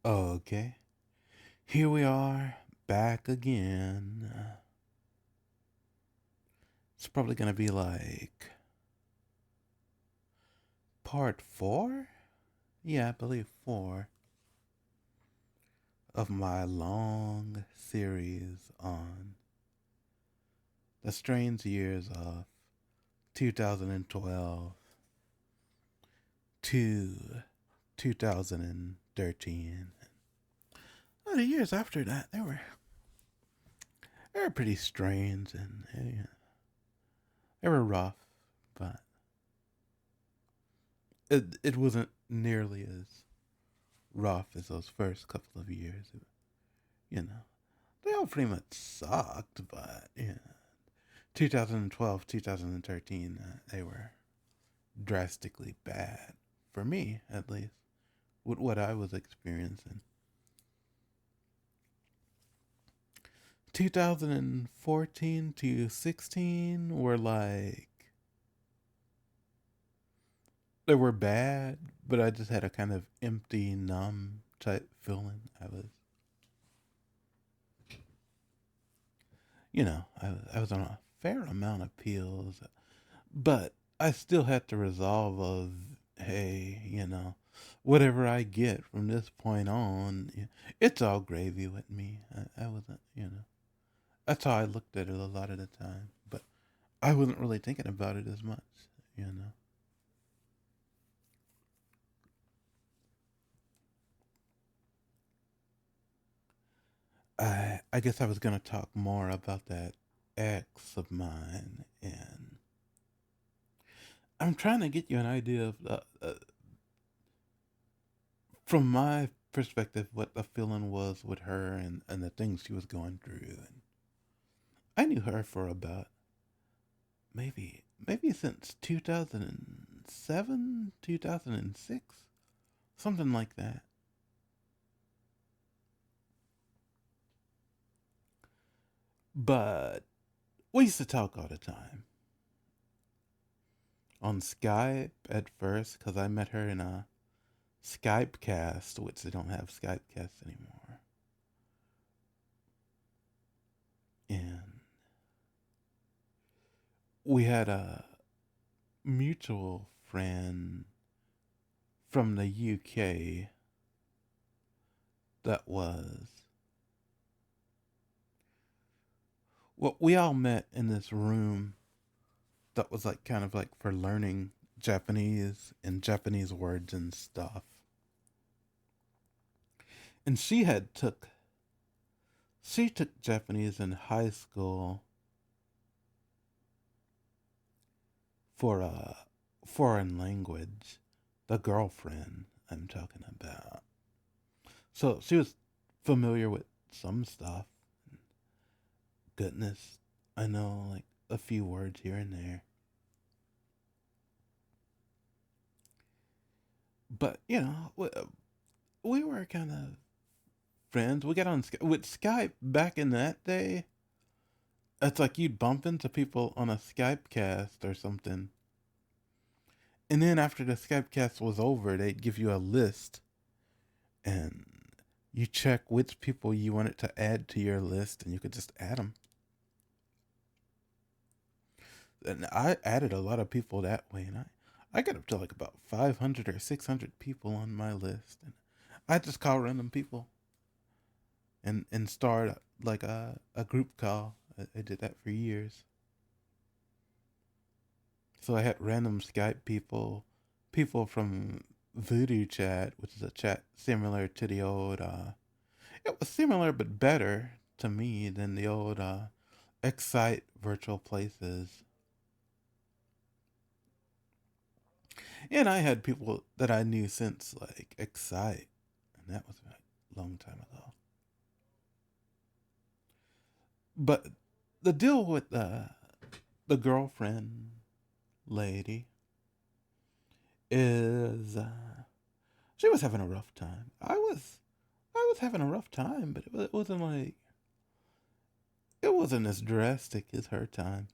Okay, here we are, back again. It's probably gonna be like part four? Yeah, I believe four of my long series on the strange years of 2012 to 2013. Well, the years after that, they were pretty strange and they were rough, but it wasn't nearly as rough as those first couple of years. You know, they all pretty much sucked, but 2012, 2013, they were drastically bad for me, at least, with what I was experiencing. 2014 to 16 were like they were bad, but I just had a kind of empty, numb type feeling. I was on a fair amount of pills, but I still had to resolve of, hey, whatever I get from this point on, it's all gravy with me. I wasn't, that's how I looked at it a lot of the time. But I wasn't really thinking about it as much, you know. I guess I was gonna talk more about that ex of mine, and I'm trying to get you an idea of from my perspective what the feeling was with her and the things she was going through. And I knew her for about maybe since 2007, 2006, something like that. But we used to talk all the time on Skype at first because I met her in a Skype cast, which they don't have Skype casts anymore. And we had a mutual friend from the UK that was, well, we all met in this room that was like kind of like for learning Japanese and Japanese words and stuff. And she took Japanese in high school for a foreign language. The girlfriend I'm talking about. So she was familiar with some stuff. Goodness, I know like a few words here and there. But, we were kind of friends. We got on with Skype back in that day. It's like you'd bump into people on a Skype cast or something. And then after the Skype cast was over, they'd give you a list and you check which people you wanted to add to your list and you could just add them. And I added a lot of people that way, and I got up to like about 500 or 600 people on my list. And I just call random people and start like a group call. I did that for years. So I had random Skype people, people from Voodoo Chat, which is a chat similar to the old. It was similar but better to me than the old Excite virtual places. And I had people that I knew since like Excite, and that was a long time ago. But the deal with the girlfriend lady is she was having a rough time. I was having a rough time, but it wasn't like it wasn't as drastic as her time.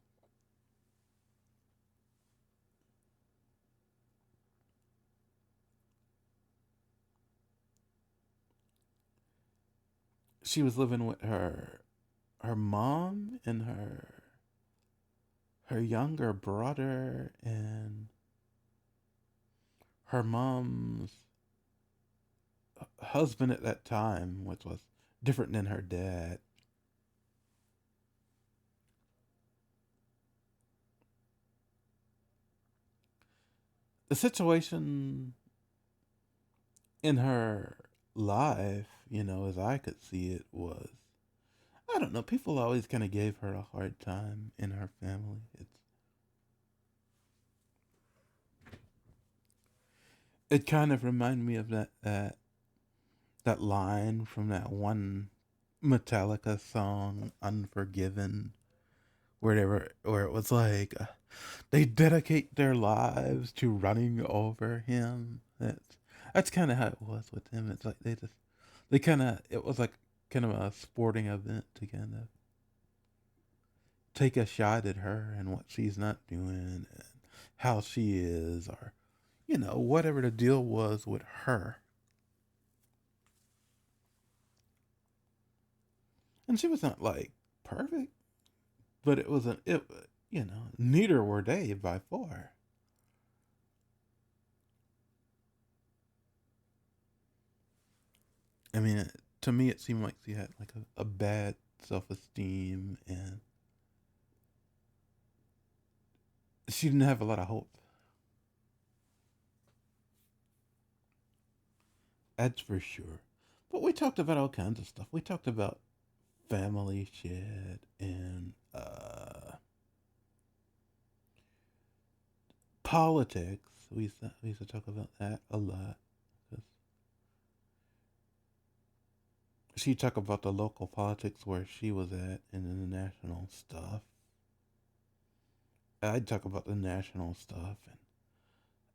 she was living with her mom and her younger brother and her mom's husband at that time, which was different than her dad. The situation in her life, as I could see it, was I don't know. People always kind of gave her a hard time in her family. It kind of reminded me of that line from that one Metallica song, "Unforgiven," where it was like they dedicate their lives to running over him. That's kind of how it was with him. It's like they kind of it was like kind of a sporting event to kind of take a shot at her and what she's not doing and how she is, or whatever the deal was with her. And she was not like perfect, but it wasn't it. Neither were they by far. I mean, to me, it seemed like she had like a bad self-esteem, and she didn't have a lot of hope. That's for sure. But we talked about all kinds of stuff. We talked about family shit and politics. We used to talk about that a lot. 'Cause she talked about the local politics where she was at and then the national stuff. I'd talk about the national stuff,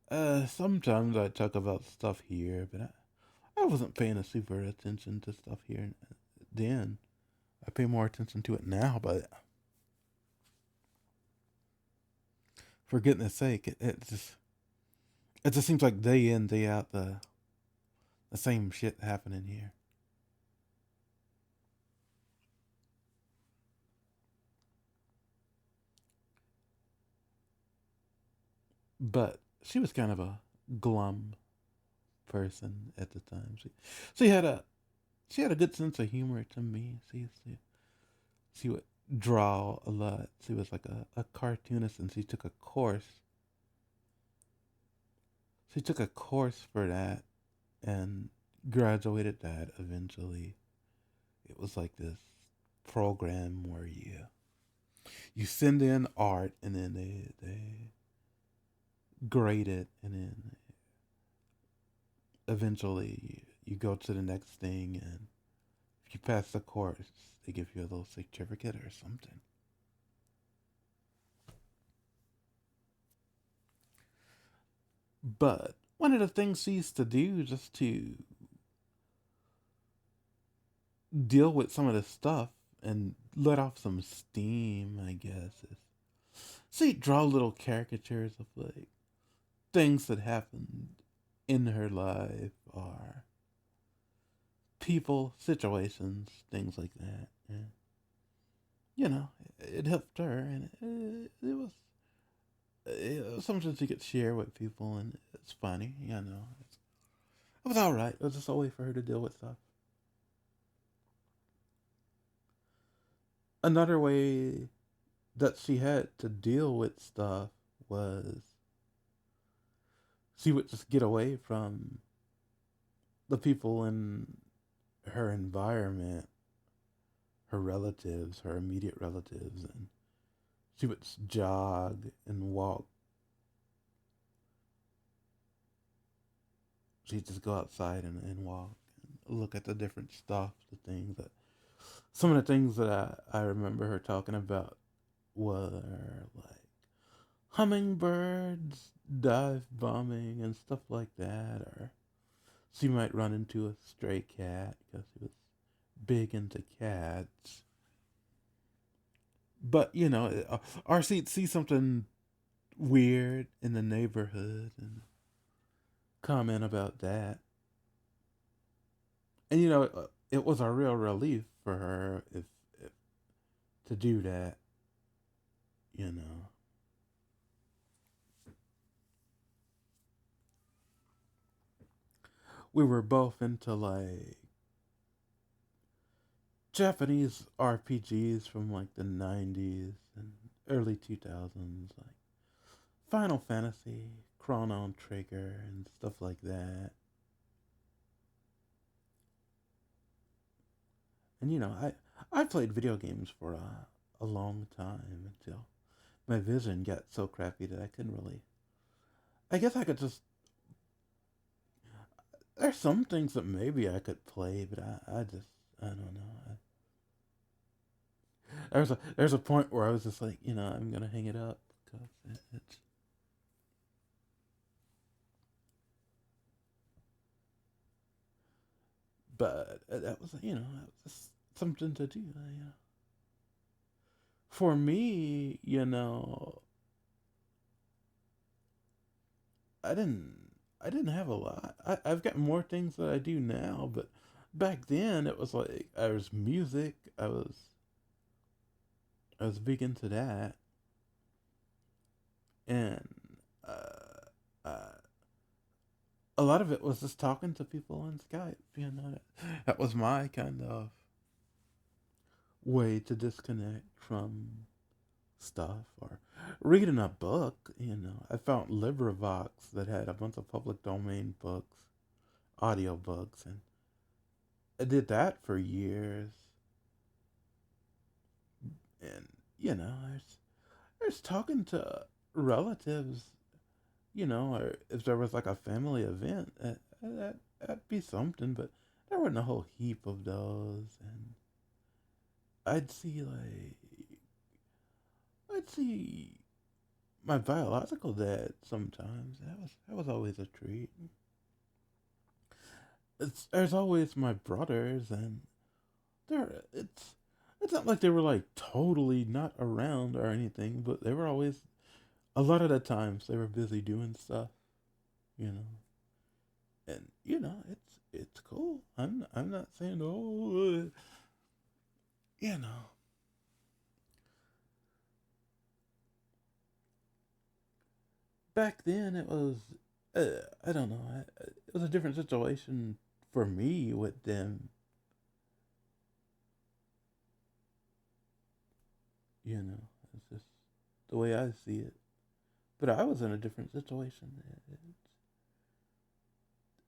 and sometimes I'd talk about stuff here, but I wasn't paying a super attention to stuff here then. I pay more attention to it now, but for goodness sake, it just seems like day in day out the same shit happening here. But she was kind of a glum person at the time. She had a she had a good sense of humor to me. She would draw a lot. She was like a cartoonist, and she took a course for that and graduated that eventually. It was like this program where you send in art, and then they grade it, and then eventually you go to the next thing, and if you pass the course, they give you a little certificate or something. But one of the things she used to do just to deal with some of the stuff and let off some steam, I guess, is she'd draw little caricatures of like things that happened in her life, or people, situations, things like that. And, it helped her, and it was something she could share with people, and it's funny, it was all right. It was just a way for her to deal with stuff. Another way that she had to deal with stuff was she would just get away from the people in her environment, her relatives, her immediate relatives, and she would jog and walk. She'd just go outside and walk and look at the different stuff, the things that some of the things that I remember her talking about were like hummingbirds dive bombing and stuff like that, or she might run into a stray cat because she was big into cats. But or see something weird in the neighborhood and comment about that. And it was a real relief for her if to do that, you know. We were both into like Japanese RPGs from like the 90s and early 2000s, like Final Fantasy, Chrono Trigger, and stuff like that. And I played video games for a long time until my vision got so crappy that I couldn't really. I guess I could just. There's some things that maybe I could play, but I just I don't know. There's a point where I was just like, I'm gonna hang it up because it's. But that was that was just something to do. For me, I didn't I didn't have a lot. I've got more things that I do now, but back then it was like I was music. I was big into that, and uh, uh, a lot of it was just talking to people on Skype. That was my kind of way to disconnect from stuff or reading a book. I found LibriVox that had a bunch of public domain books, audio books, and I did that for years. And there's talking to relatives, or if there was like a family event, that'd be something. But there wasn't a whole heap of those, and I'd see like I'd see my biological dad sometimes. That was always a treat. There's always my brothers, and they're it's not like they were like totally not around or anything, but they were always a lot of the times they were busy doing stuff, you know. And it's cool. I'm not saying you know. Back then it was I don't know. It was a different situation for me with them, you know. It's just the way I see it. But I was in a different situation.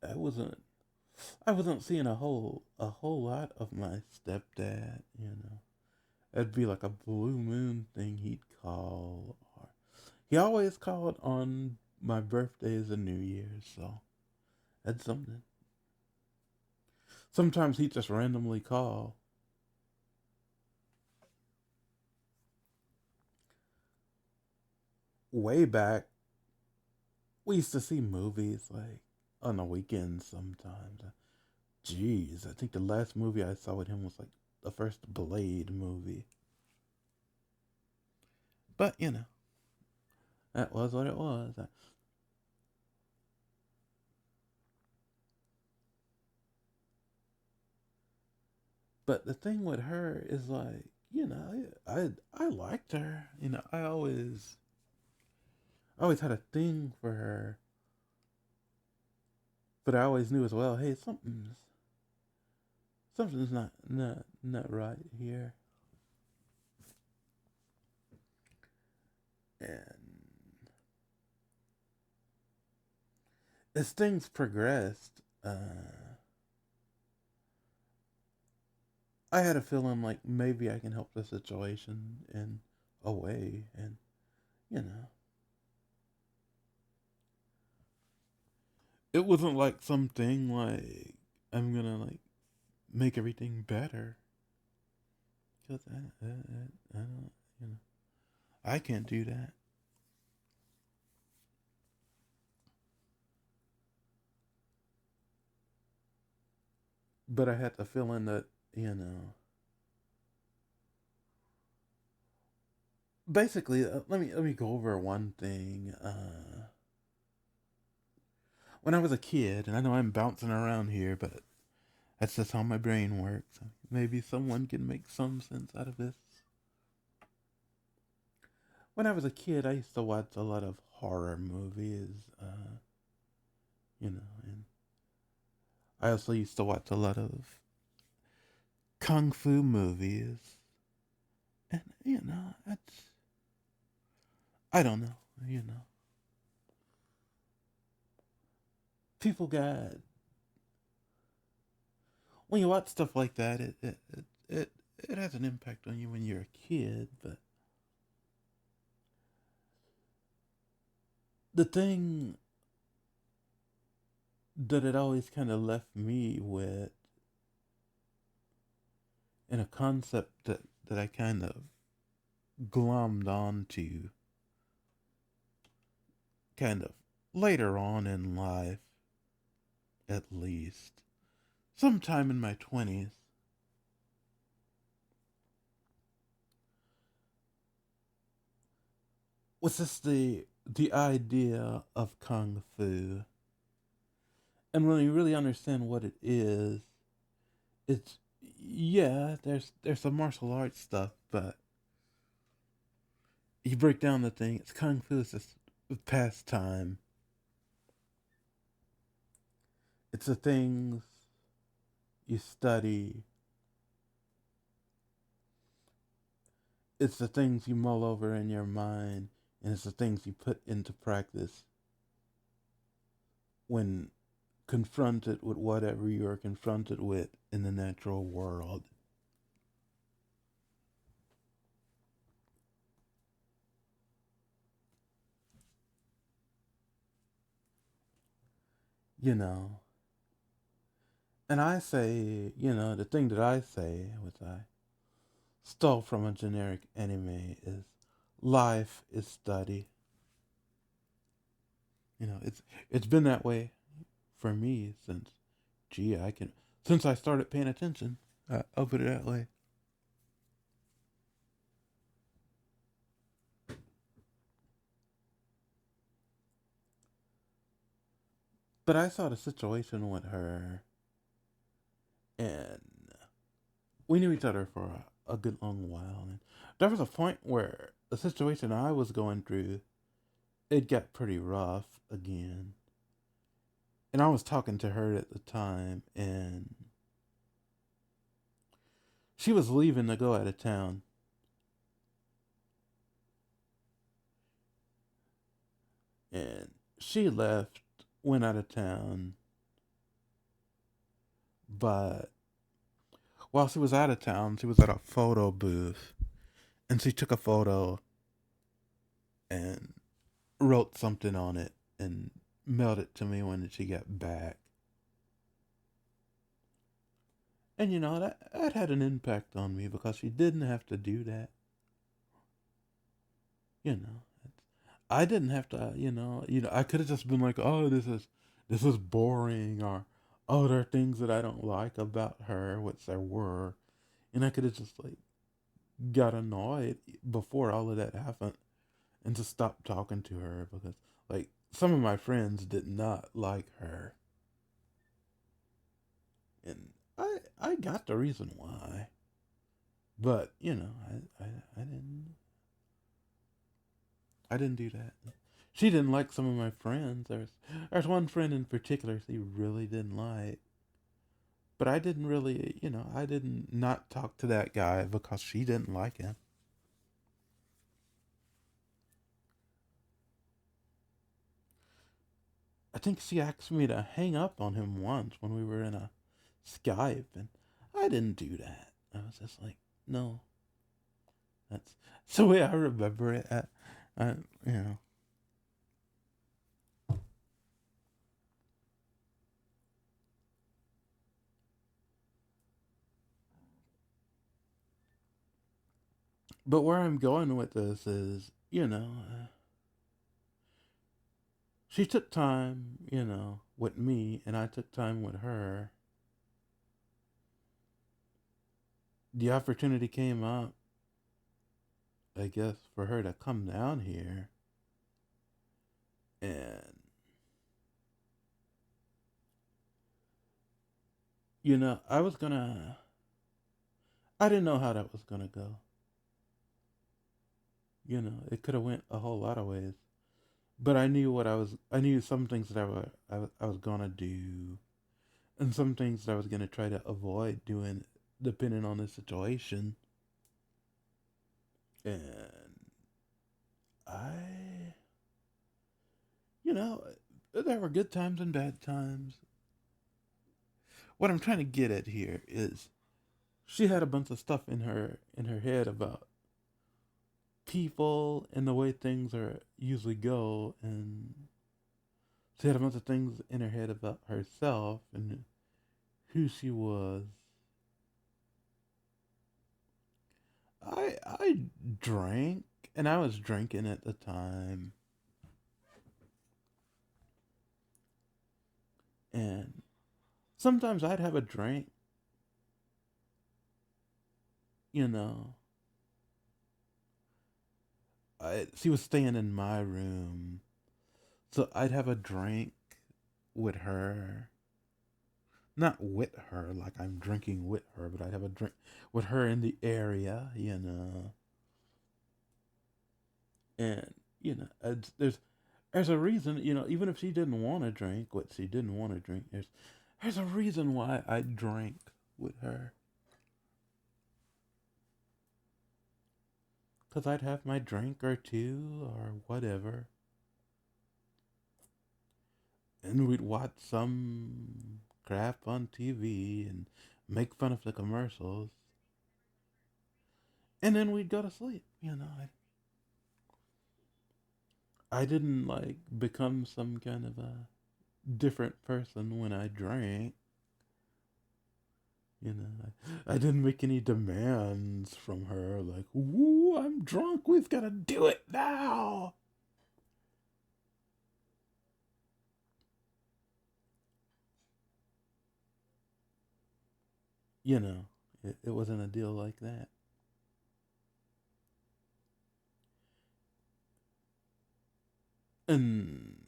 I wasn't I wasn't seeing a whole lot of my stepdad. It'd be like a blue moon thing he'd call, or he always called on my birthdays and New Year's, so that's something. Sometimes he'd just randomly call. Way back, we used to see movies like on the weekends sometimes. Jeez, I think the last movie I saw with him was like the first Blade movie. But that was what it was. But the thing with her is like, I liked her. I always had a thing for her, but I always knew as well, hey, something's not right here. And as things progressed, I had a feeling like maybe I can help the situation in a way, and you know, it wasn't like something like I'm gonna like make everything better because I don't, you know, I can't do that. But I had the feeling that you know, basically, let me go over one thing. When I was a kid, and I know I'm bouncing around here, but That's just how my brain works. Maybe someone can make some sense out of this. When I was a kid, I used to watch a lot of horror movies, and I also used to watch a lot of kung fu movies. And, I don't know, you know. People got, when you watch stuff like that, it, it has an impact on you when you're a kid, but the thing that it always kind of left me with, and a concept that I kind of glommed onto kind of later on in life, at least, sometime in my 20s, was just the idea of kung fu. And when you really understand what it is, it's, yeah, there's some martial arts stuff, but you break down the thing, it's kung fu is just a pastime. It's the things you study. It's the things you mull over in your mind, and it's the things you put into practice when confronted with whatever you are confronted with in the natural world. You know. And I say, the thing that I say, which I stole from a generic anime, is life is study. It's been that way for me since, I can, since I started paying attention. I'll put it that way. But I saw the situation with her, and we knew each other for a good long while. And there was a point where the situation I was going through, it got pretty rough again. And I was talking to her at the time, and she was leaving to go out of town. And she left, went out of town, but while she was out of town, she was at a photo booth, and she took a photo and wrote something on it and mailed it to me when she got back. And that had an impact on me because she didn't have to do that. You know, I didn't have to. I could have just been like, "Oh, this is boring," or "Oh, there are things that I don't like about her," which there were, and I could have just like got annoyed before all of that happened and just stopped talking to her because like some of my friends did not like her, and I got the reason why, but I didn't do that. She didn't like some of my friends. There's one friend in particular she really didn't like. But I didn't really, I didn't not talk to that guy because she didn't like him. I think she asked me to hang up on him once when we were in a Skype, and I didn't do that. I was just like, no, that's the way I remember it. I, you know. But where I'm going with this is, she took time, with me, and I took time with her. The opportunity came up, I guess, for her to come down here. And, I was gonna. I didn't know how that was gonna go. It could have went a whole lot of ways. But I knew what I was. I knew some things that I was gonna do, and some things that I was gonna try to avoid doing, depending on the situation. And I, you know, there were good times and bad times. What I'm trying to get at here is she had a bunch of stuff in her head about people and the way things are usually go, and she had a bunch of things in her head about herself and who she was. I drank, and I was drinking at the time, and sometimes I'd have a drink, you know. She was staying in my room, so I'd have a drink with her. Not with her, like I'm drinking with her, but I'd have a drink with her in the area. And, there's a reason, even if she didn't want to drink what she didn't want to drink, there's a reason why I drank with her. Because I'd have my drink or two or whatever, and we'd watch some crap on TV and make fun of the commercials, and then we'd go to sleep. I didn't like become some kind of a different person when I drank. I didn't make any demands from her like, "Ooh, I'm drunk. We've got to do it now." You know, it wasn't a deal like that. And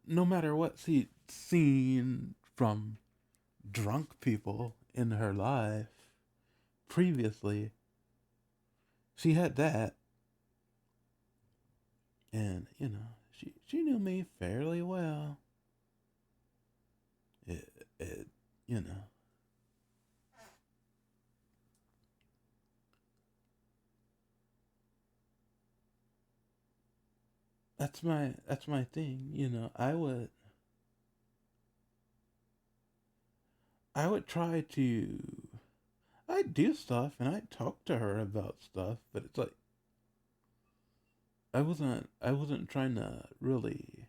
no matter what she'd seen from drunk people in her life previously, she had that, and she knew me fairly well. It you know that's my thing. I would try to. I'd do stuff and I'd talk to her about stuff, but it's like I wasn't trying to really.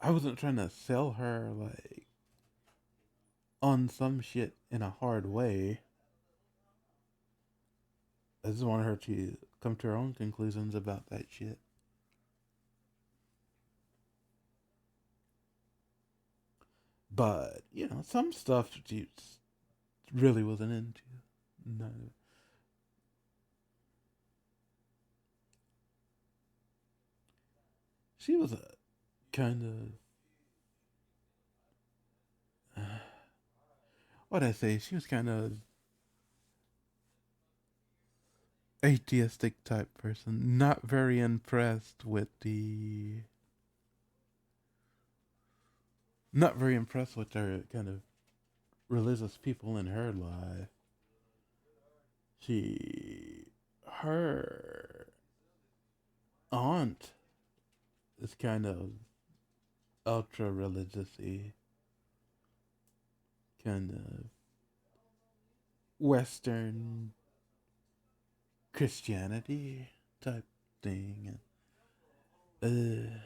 I wasn't trying to sell her like on some shit in a hard way. I just wanted her to come to her own conclusions about that shit. But some stuff she really wasn't into. No, she was a kind of what I say. She was kind of atheistic type person. Not very impressed with the. Not very impressed with the kind of religious people in her life. Her aunt is kind of ultra religious kind of Western Christianity type thing. And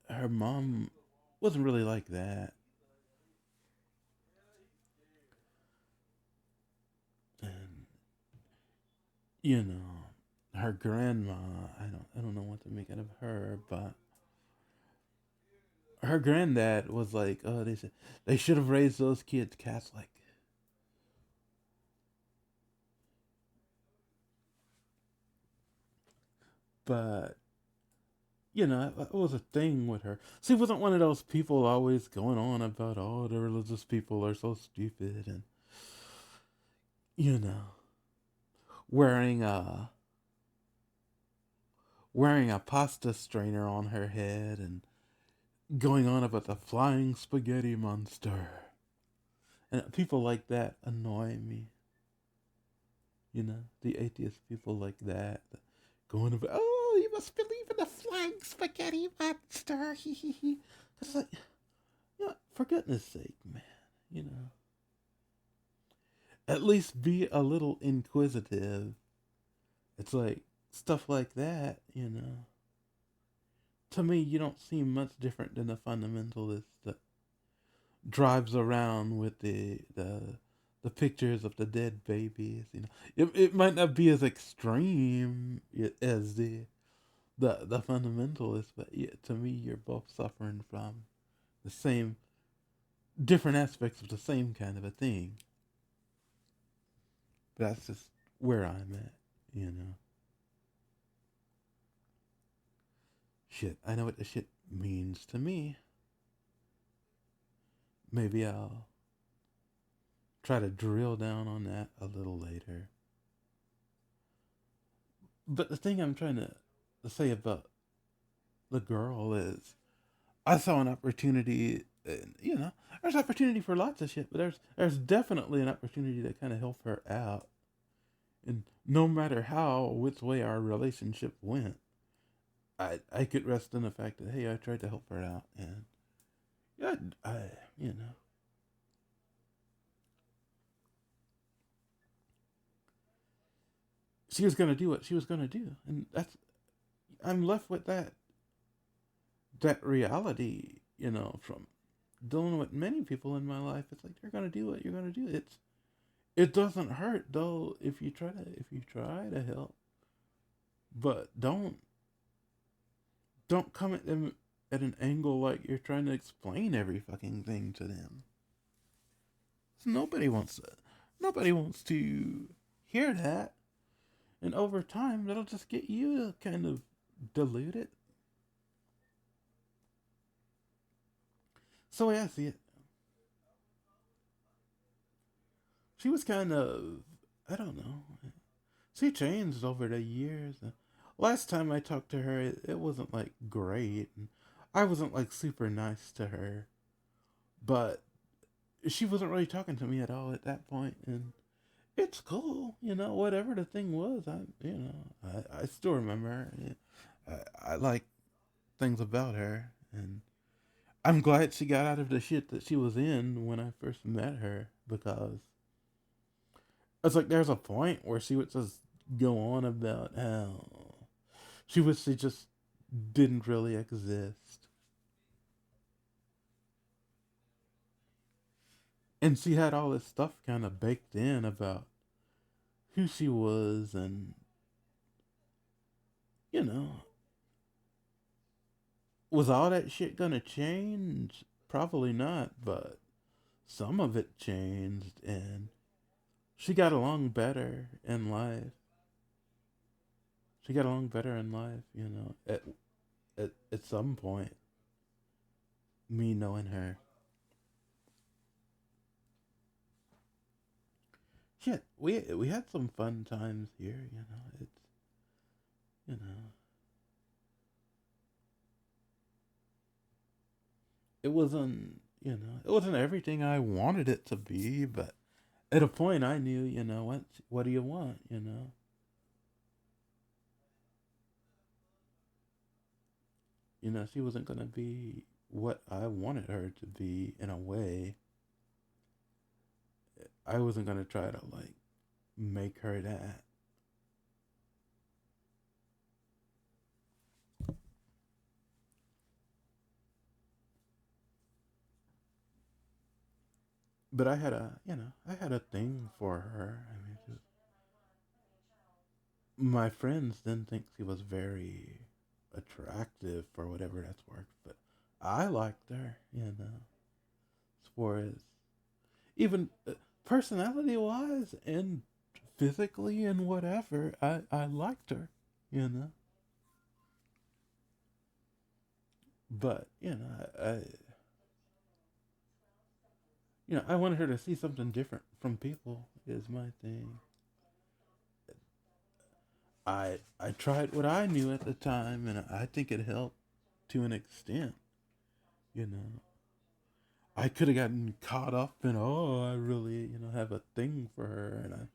her mom wasn't really like that. And you know, her grandma, I don't know what to make out of her, but her granddad was like, oh, they said they should have raised those kids Catholic. But it was a thing with her. She wasn't one of those people always going on about, oh, the religious people are so stupid and, you know, wearing a wearing a pasta strainer on her head and going on about the flying spaghetti monster. And people like that annoy me. The atheist people like that going about, oh, you must believe in the flying spaghetti monster. It's like, for goodness sake, man, you know, at least be a little inquisitive. It's like stuff like that, To me, you don't seem much different than the fundamentalist that drives around with the pictures of the dead babies. It might not be as extreme as the fundamentalists, but yeah, to me, you're both suffering from the same different aspects of the same kind of a thing. That's just where I'm at. Shit, I know what the shit means to me. Maybe I'll try to drill down on that a little later. But the thing I'm trying to say about the girl is, I saw an opportunity. There's opportunity for lots of shit, but there's definitely an opportunity to kind of help her out. And no matter which way our relationship went, I could rest in the fact that, hey, I tried to help her out, and yeah, you know, she was gonna do what she was gonna do, and I'm left with that reality, from dealing with many people in my life. It's like, you're gonna do what you're gonna do. It doesn't hurt though if you try to help, but don't come at them at an angle like you're trying to explain every fucking thing to them. Nobody wants to hear that, and over time that'll just get you to kind of dilute it. So I see it. She was kind of, I don't know. She changed over the years. Last time I talked to her, it wasn't like great. And I wasn't like super nice to her, but she wasn't really talking to me at all at that point. And it's cool, whatever the thing was. I still remember her. I like things about her, and I'm glad she got out of the shit that she was in when I first met her, because it's like there's a point where she would just go on about how she wished she just didn't really exist. And she had all this stuff kind of baked in about who she was, and, you know, was all that shit gonna change? Probably not, but some of it changed, and she got along better in life. She got along better in life, at some point, me knowing her. Shit, we had some fun times here, you know, it wasn't everything I wanted it to be, but at a point I knew, what do you want? She wasn't gonna be what I wanted her to be in a way. I wasn't gonna try to like make her that. But I had a thing for her. I mean, my friends didn't think she was very attractive for whatever that's worth, but I liked her, as far as even personality wise and physically and whatever. I liked her, you know. But I wanted her to see something different from people. Is my thing. I tried what I knew at the time, and I think it helped to an extent. You know, I could have gotten caught up in, oh, I really have a thing for her, and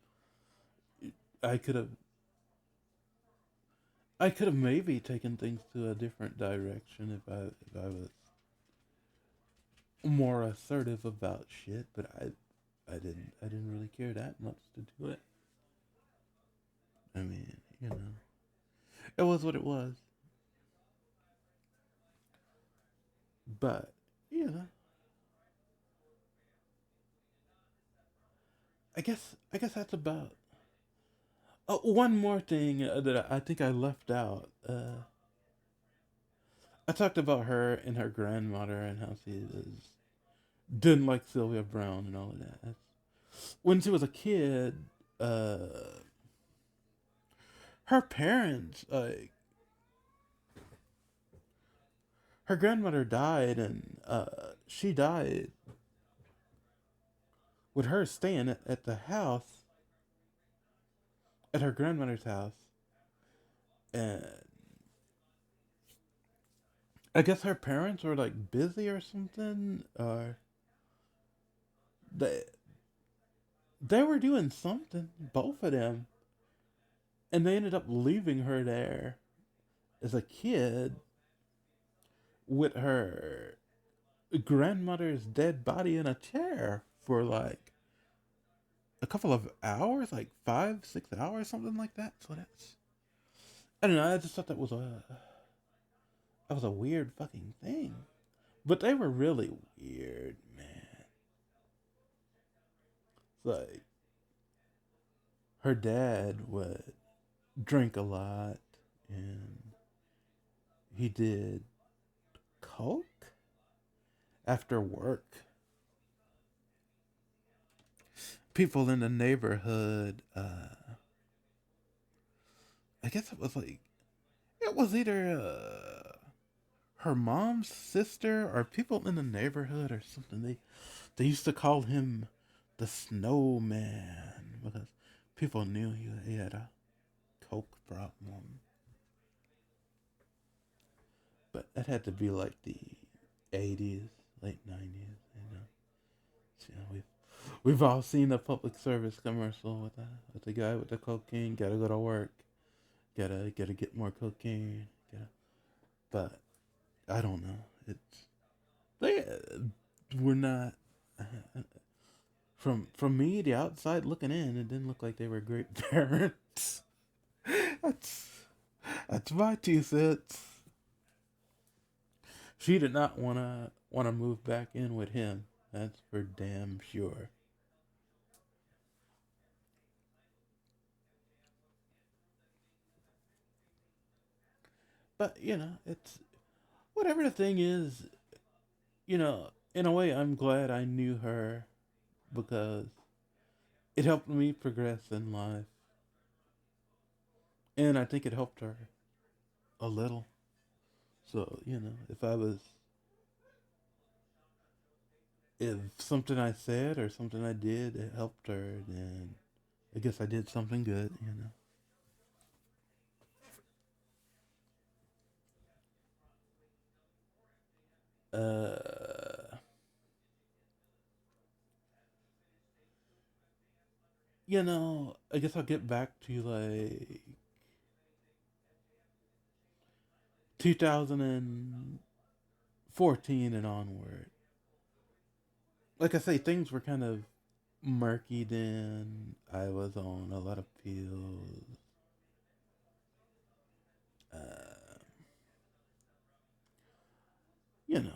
I could have maybe taken things to a different direction if I was more assertive about shit, but I didn't really care that much to do it. I mean, it was what it was. But you know, I guess that's about. Oh, one more thing that I think I left out. I talked about her and her grandmother and how she didn't like Sylvia Brown and all of that. When she was a kid, her parents, her grandmother died, and she died with her staying at the house, at her grandmother's house, and I guess her parents were like busy or something, or they they were doing something, both of them, and they ended up leaving her there as a kid with her grandmother's dead body in a chair for like a couple of hours, like 5, 6 hours, something like that. So that's, I don't know. I just thought that was a weird fucking thing. But they were really weird, man. It's like her dad would drink a lot, and he did coke after work. People in the neighborhood, I guess it was either her mom's sister or people in the neighborhood or something. They used to call him the snowman because people knew he had a coke problem. But that had to be like the 80s, late 90s. We've all seen the public service commercial with the guy with the cocaine. Gotta go to work. Gotta get more cocaine. But I don't know. They were not. From me, the outside looking in, it didn't look like they were great parents. that's that's my 2 cents. She did not wanna move back in with him. That's for damn sure. But it's whatever the thing is. In a way, I'm glad I knew her because it helped me progress in life, and I think it helped her a little. So if something I said or something I did it helped her, then I guess I did something good. Uh, I guess I'll get back to like 2014 and onward. Like I say, things were kind of murky then. I was on a lot of pills. Uh, you know,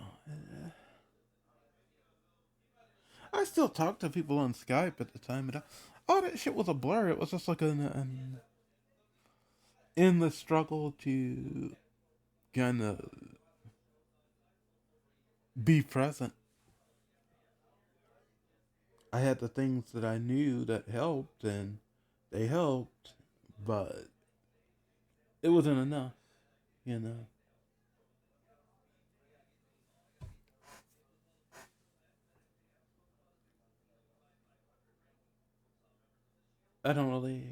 I still talked to people on Skype at the time, but all that shit was a blur. It was just like an endless struggle to kind of be present. I had the things that I knew that helped, and they helped, but it wasn't enough, you know. I don't really,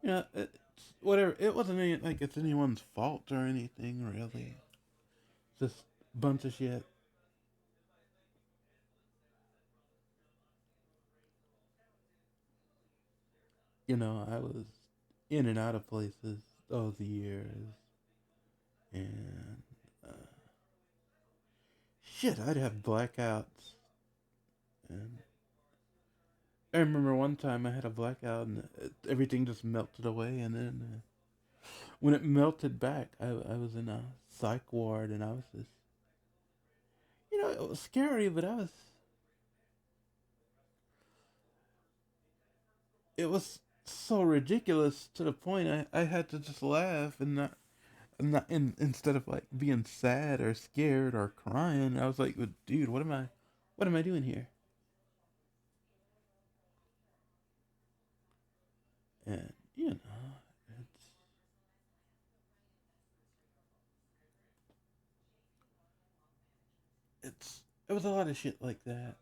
it's whatever. It wasn't any, like it's anyone's fault or anything really. Just bunch of shit. I was in and out of places those years, and uh, shit, I'd have blackouts. And I remember one time I had a blackout, and everything just melted away. And then when it melted back, I was in a psych ward, and I was just, it was scary, but it was so ridiculous to the point I had to just laugh and instead of like being sad or scared or crying. I was like, dude, what am I doing here? And it's it was a lot of shit like that.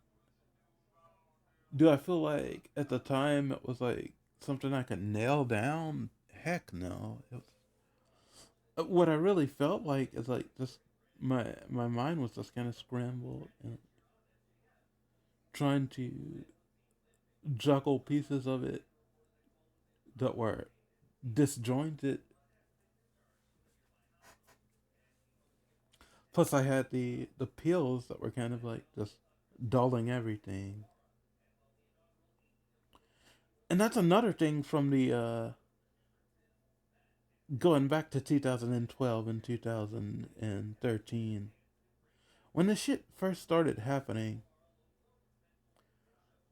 Do I feel like at the time it was like something I could nail down? Heck no. What I really felt like is like just my mind was just kind of scrambled and trying to juggle pieces of it that were disjointed. Plus, I had the pills that were kind of like just dulling everything. And that's another thing from the going back to 2012 and 2013. When the shit first started happening,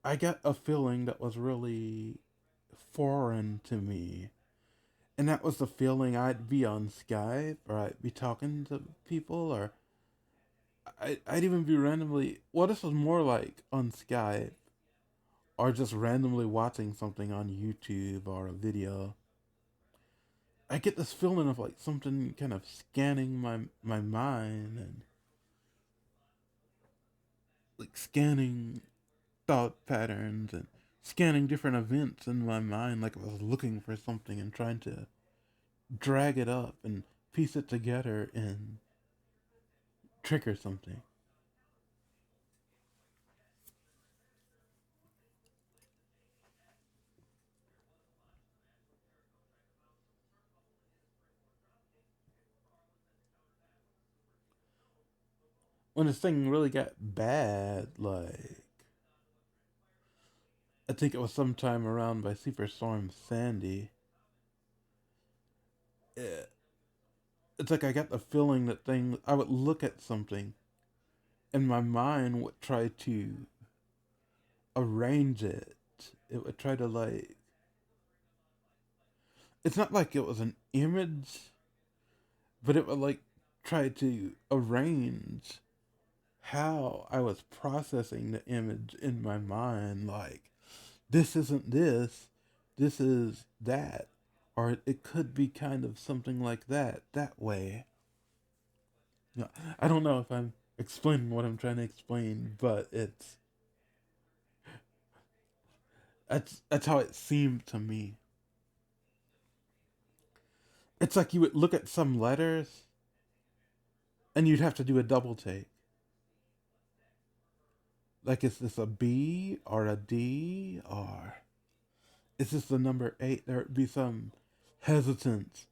I got a feeling that was really foreign to me. And that was the feeling I'd be on Skype or I'd be talking to people or I'd even be randomly. Well, this was more like on Skype or just randomly watching something on YouTube or a video. I get this feeling of like something kind of scanning my mind and like scanning thought patterns and scanning different events in my mind like I was looking for something and trying to drag it up and piece it together and trigger something. When this thing really got bad, like I think it was sometime around by Superstorm Sandy. It, it's like I got the feeling that thing. I would look at something, and my mind would try to arrange it. It would try to like. It's not like it was an image, but it would like try to arrange how I was processing the image in my mind. Like, this isn't this, this is that. Or it could be kind of something like that way. No, I don't know if I'm explaining what I'm trying to explain, but that's how it seemed to me. It's like you would look at some letters and you'd have to do a double take. Like, is this a B or a D or is this the number 8? There would be some hesitance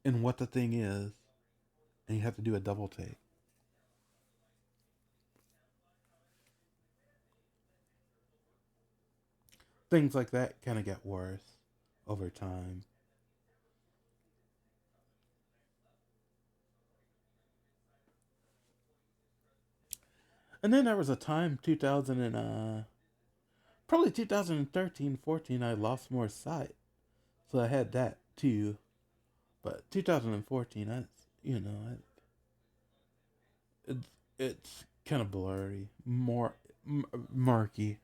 in what the thing is, and you have to do a double take. Things like that kind of get worse over time. And then there was a time, 2000 and probably 2013, 14, I lost more sight. So I had that too. But 2014, it's it's kind of blurry, more murky.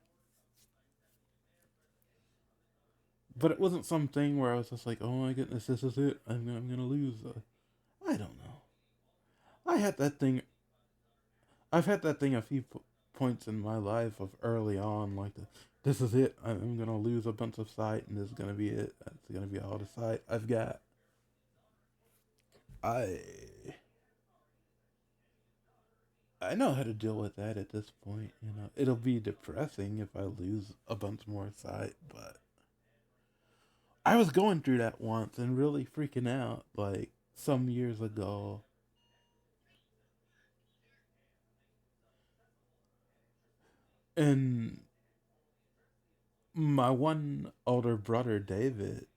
But it wasn't something where I was just like, oh my goodness, this is it. I'm gonna lose. I don't know. I had that thing. I've had that thing a few points in my life of early on, like the this is it. I'm gonna lose a bunch of sight, and this is gonna be it. It's gonna be all the sight I've got. I I know how to deal with that at this point. You know, it'll be depressing if I lose a bunch more sight, but I was going through that once and really freaking out. Like some years ago, and my one older brother David,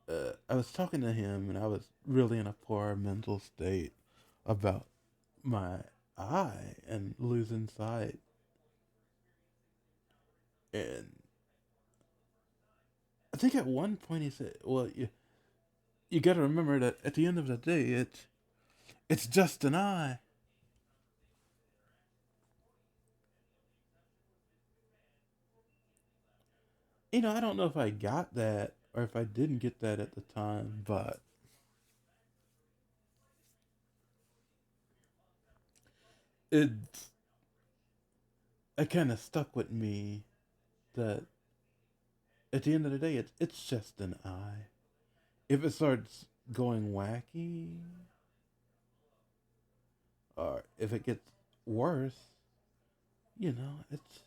I was talking to him, and I was really in a poor mental state about my eye and losing sight. And I think at one point he said, "Well, you got to remember that at the end of the day, it's just an eye." You know, I don't know if I got that or if I didn't get that at the time, but it it kind of stuck with me that at the end of the day, it's just an eye. If it starts going wacky, or if it gets worse, it's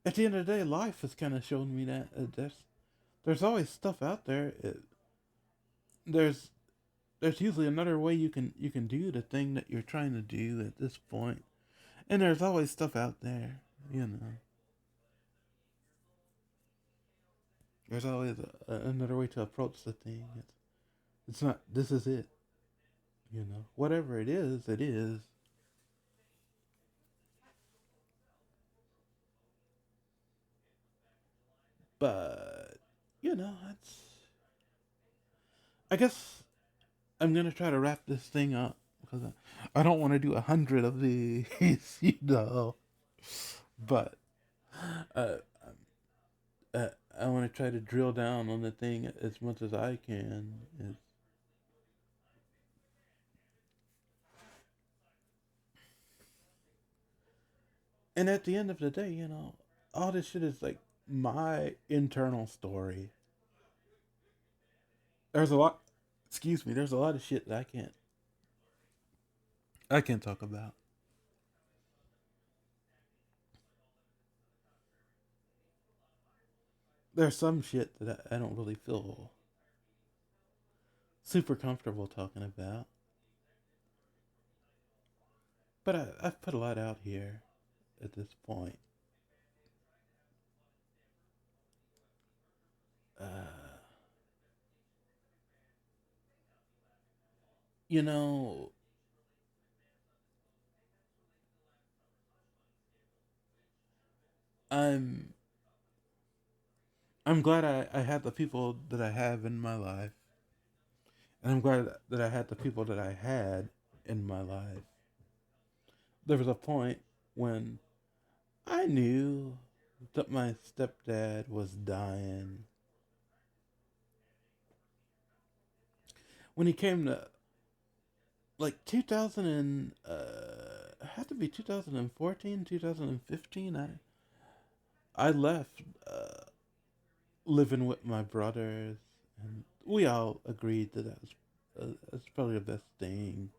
at the end of the day, life has kind of shown me that there's always stuff out there. There's there's usually another way you can do the thing that you're trying to do at this point, and there's always stuff out there. You know, there's always another way to approach the thing. It's not this is it. You know, whatever it is, it is. But it's. I guess I'm gonna try to wrap this thing up because I don't want to do 100 of these, But uh, uh, I want to try to drill down on the thing as much as I can. And at the end of the day, all this shit is like my internal story. There's a lot. Excuse me. There's a lot of shit that I can't talk about. There's some shit that I don't really feel super comfortable talking about. But I've put a lot out here at this point. Uh, you know, I'm I'm glad I had the people that I have in my life, and I'm glad that I had the people that I had in my life. There was a point when I knew that my stepdad was dying. When he came to like 2000 and had to be 2014, 2015. I left living with my brothers, and we all agreed that that's probably the best thing.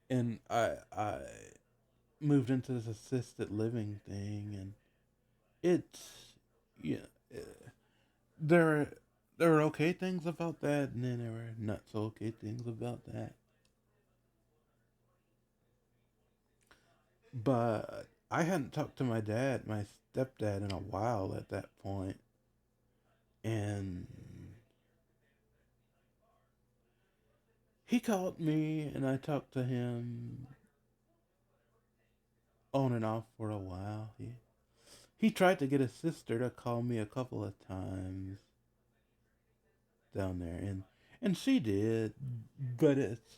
And I moved into this assisted living thing, and it's yeah, there there were okay things about that, and then there were not so okay things about that. But I hadn't talked to my stepdad, in a while at that point, and he called me, and I talked to him on and off for a while. He tried to get his sister to call me a couple of times down there, and she did, but it's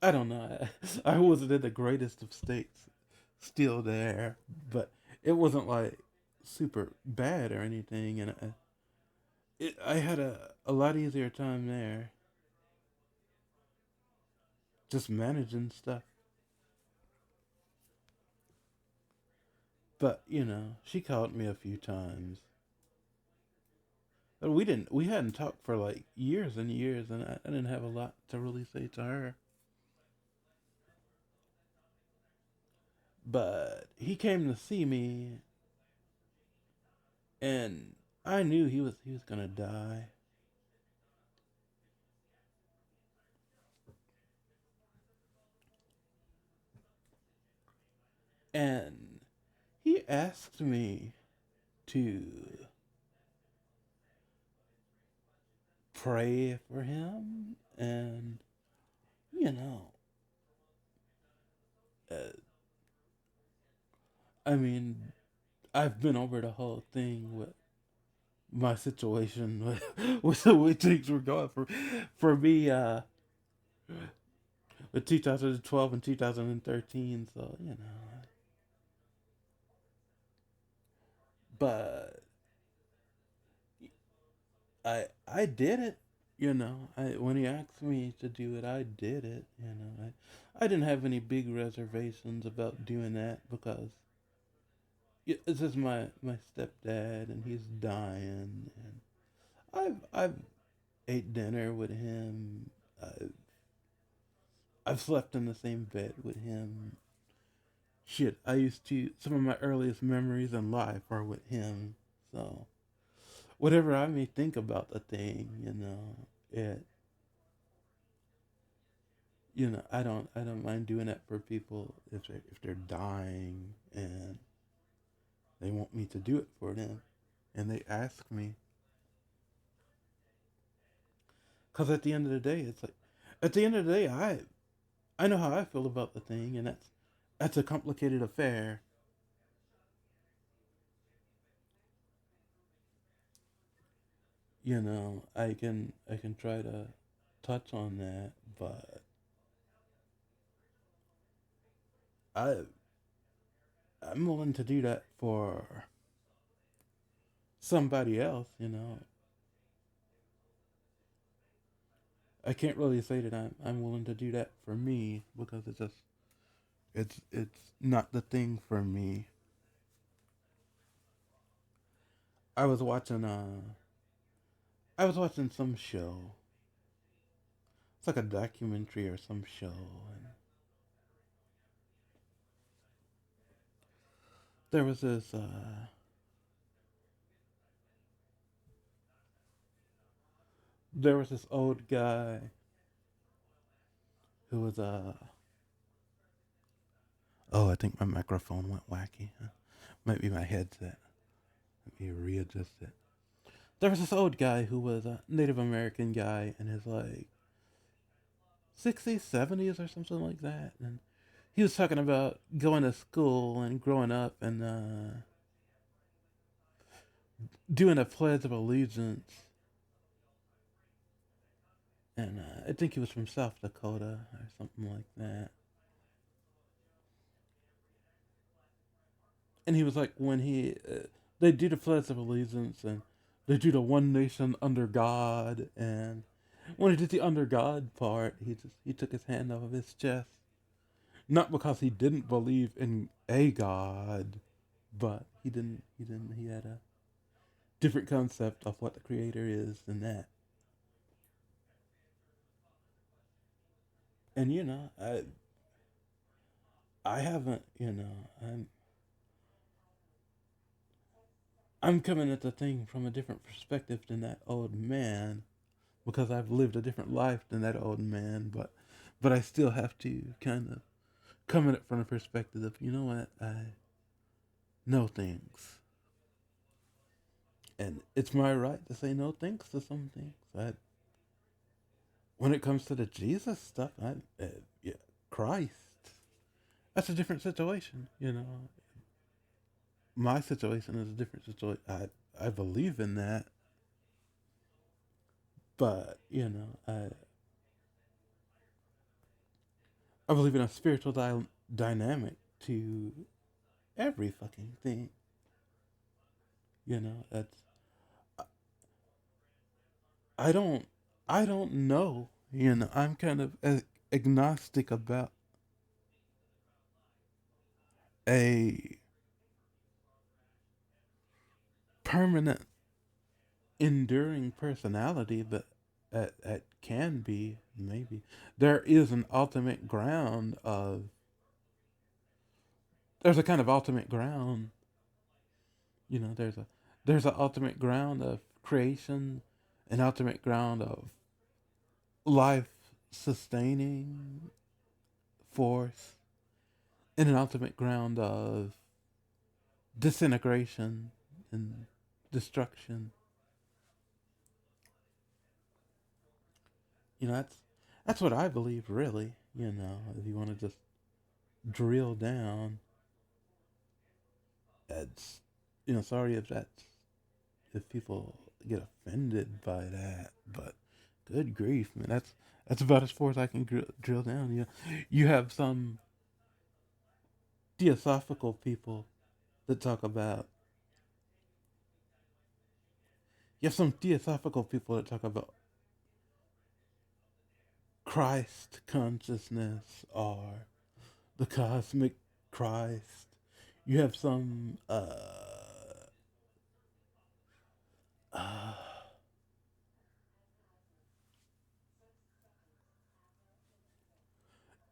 I don't know. I wasn't in the greatest of states still there, but it wasn't like super bad or anything, and I had a lot easier time there, just managing stuff. But she called me a few times. But we hadn't talked for like years and years, and I didn't have a lot to really say to her. But he came to see me, and I knew he was gonna die. And he asked me to pray for him, and you know, uh, I mean, I've been over the whole thing with my situation with the way things were going for me with 2012 and 2013. So but I did it. I when he asked me to do it, I did it. I didn't have any big reservations about doing that because this is my stepdad and he's dying, and I've ate dinner with him. I've slept in the same bed with him. Shit, I used to. Some of my earliest memories in life are with him. So whatever I may think about the thing, it. I don't mind doing that for people if they're dying and they want me to do it for them, and they ask me. Cause at the end of the day, it's like, at the end of the day, I know how I feel about the thing, and that's a complicated affair. I can try to touch on that, but I I'm willing to do that for somebody else. I can't really say that I'm willing to do that for me because it's not the thing for me. I was watching I was watching some show. It's like a documentary or some show, and there was this old guy who was oh, I think my microphone went wacky. Might be my headset. Let me readjust it. There was this old guy who was a Native American guy in his like 60s, 70s, or something like that, and he was talking about going to school and growing up and doing a pledge of allegiance, and I think he was from South Dakota or something like that. And he was like, when they do the pledge of allegiance and they do the one nation under God, and when he did the under God part, he took his hand off of his chest, not because he didn't believe in a God, but he had a different concept of what the creator is than that. And I haven't, I'm coming at the thing from a different perspective than that old man because I've lived a different life than that old man, but I still have to kind of come at it from the perspective of, you know what, I know things. And it's my right to say no thanks to some things. When it comes to the Jesus stuff, yeah, Christ, that's a different situation. My situation is a different situation. I believe in that, but I believe in a spiritual dynamic to every fucking thing. That's I don't I don't know. I'm kind of agnostic about a permanent, enduring personality, but it can be maybe there is an ultimate ground of there's a kind of ultimate ground. There's an ultimate ground of creation, an ultimate ground of life sustaining force, and an ultimate ground of disintegration and destruction. That's what I believe, really. If you want to just drill down, it's sorry if people get offended by that, but good grief, man, that's about as far as I can drill down. You have some theosophical people that talk about you have some theosophical people that talk about Christ consciousness or the cosmic Christ. You have some uh,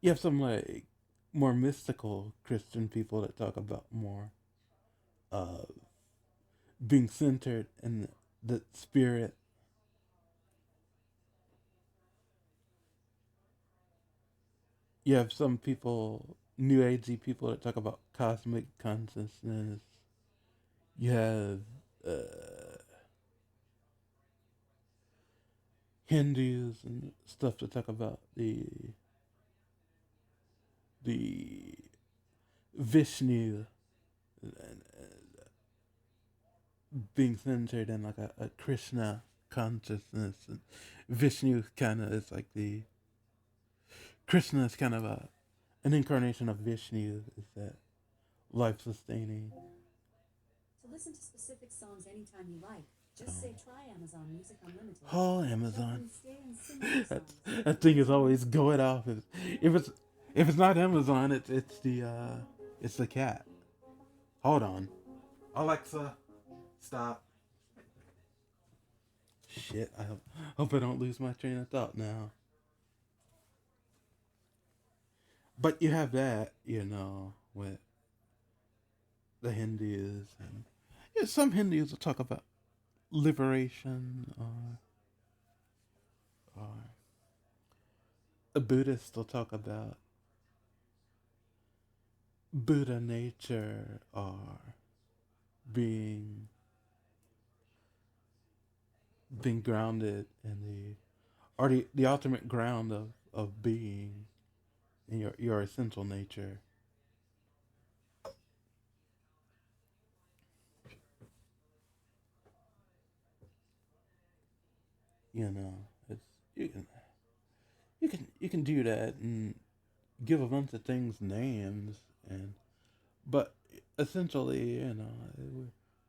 you have some like more mystical Christian people that talk about more uh, being centered in the spirit. You have some people, New Agey people, that talk about cosmic consciousness. You have Hindus and stuff that talk about the Vishnu and being centered in like a Krishna consciousness. And Vishnu kind of is like the Krishna is kind of an incarnation of Vishnu. Is that life sustaining? To listen to specific songs anytime you like, just say try Amazon Music Unlimited. Oh, Amazon! That thing is always going off. If it's if it's not Amazon, it's the cat. Hold on, Alexa, stop. Shit, hope I don't lose my train of thought now. But you have that, with the Hindus and some Hindus will talk about liberation, or a Buddhist will talk about Buddha nature, or being being grounded in the ultimate ground of being in your essential nature. It's you can do that and give a bunch of things names, and but essentially, we're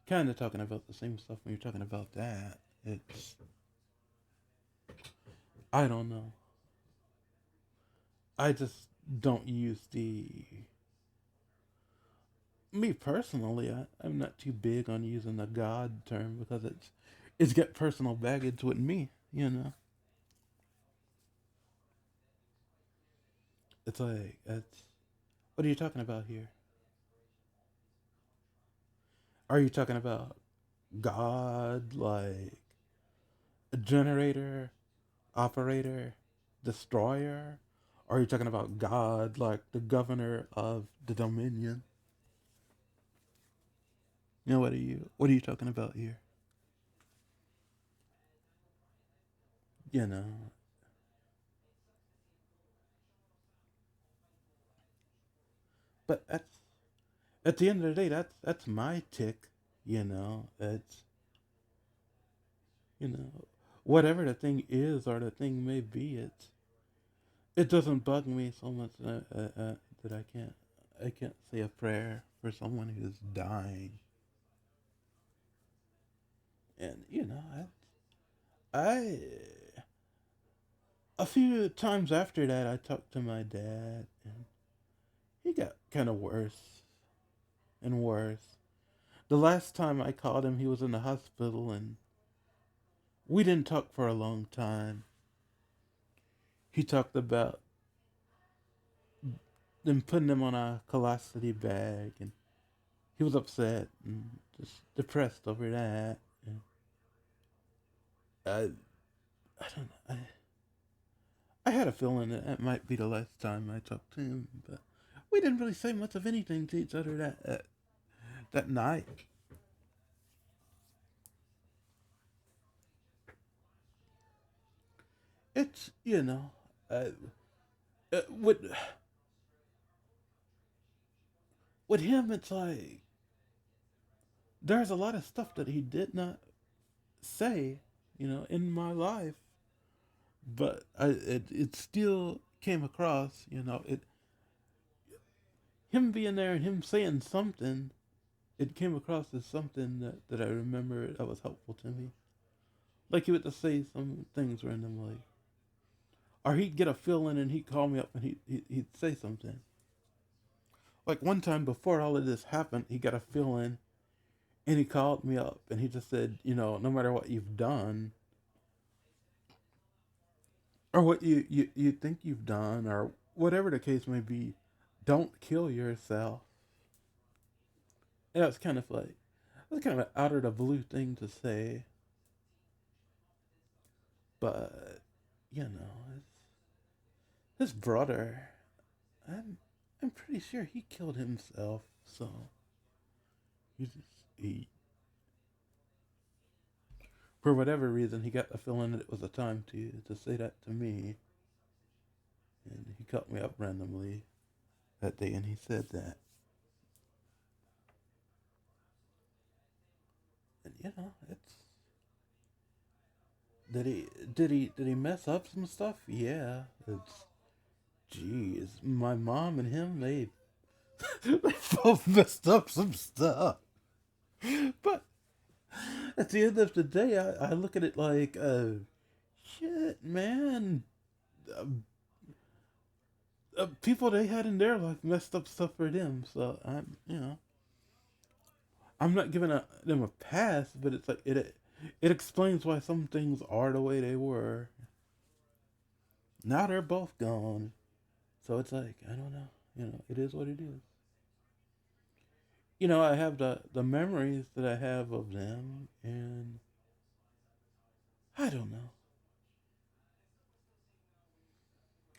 kind of talking about the same stuff when you're talking about that. It's I don't know. I just don't use the me personally. I'm not too big on using the God term because it's got personal baggage with me. It's like it's what are you talking about here? Are you talking about God like a generator, operator, destroyer? Or are you talking about God like the governor of the dominion? What are you talking about here? You know. But at the end of the day, that's my tick, It's whatever the thing is or the thing may be, it doesn't bug me so much that I can't say a prayer for someone who's dying. And I a few times after that, I talked to my dad, and he got kind of worse and worse. The last time I called him, he was in the hospital, and we didn't talk for a long time. He talked about them putting him on a colostomy bag, and he was upset and just depressed over that. And I, I don't know. I had a feeling that that might be the last time I talked to him, but we didn't really say much of anything to each other that night. It's uh, uh, with with him, it's like there's a lot of stuff that he did not say, in my life, but it still came across, him being there and him saying something, it came across as something that I remember that was helpful to me. Like he would just say some things randomly, or he'd get a feeling and he'd call me up and he'd say something. Like one time before all of this happened, he got a feeling and he called me up and he just said, no matter what you've done or what you think you've done or whatever the case may be, don't kill yourself. And that's kind of an out of the blue thing to say, but his, his brother, I'm I'm pretty sure he killed himself. So he for whatever reason he got the feeling that it was a time to say that to me, and he called me up randomly that day and he said that. And it's did he mess up some stuff? Yeah. It's Geez, my mom and him, they both messed up some stuff. But at the end of the day, I look at it like, shit, man. Uh, People they had in their life messed up stuff for them. So I'm not giving them a pass, but it's like it explains why some things are the way they were. Now they're both gone, so it's like I don't know. It is what it is. I have the memories that I have of them, and I don't know.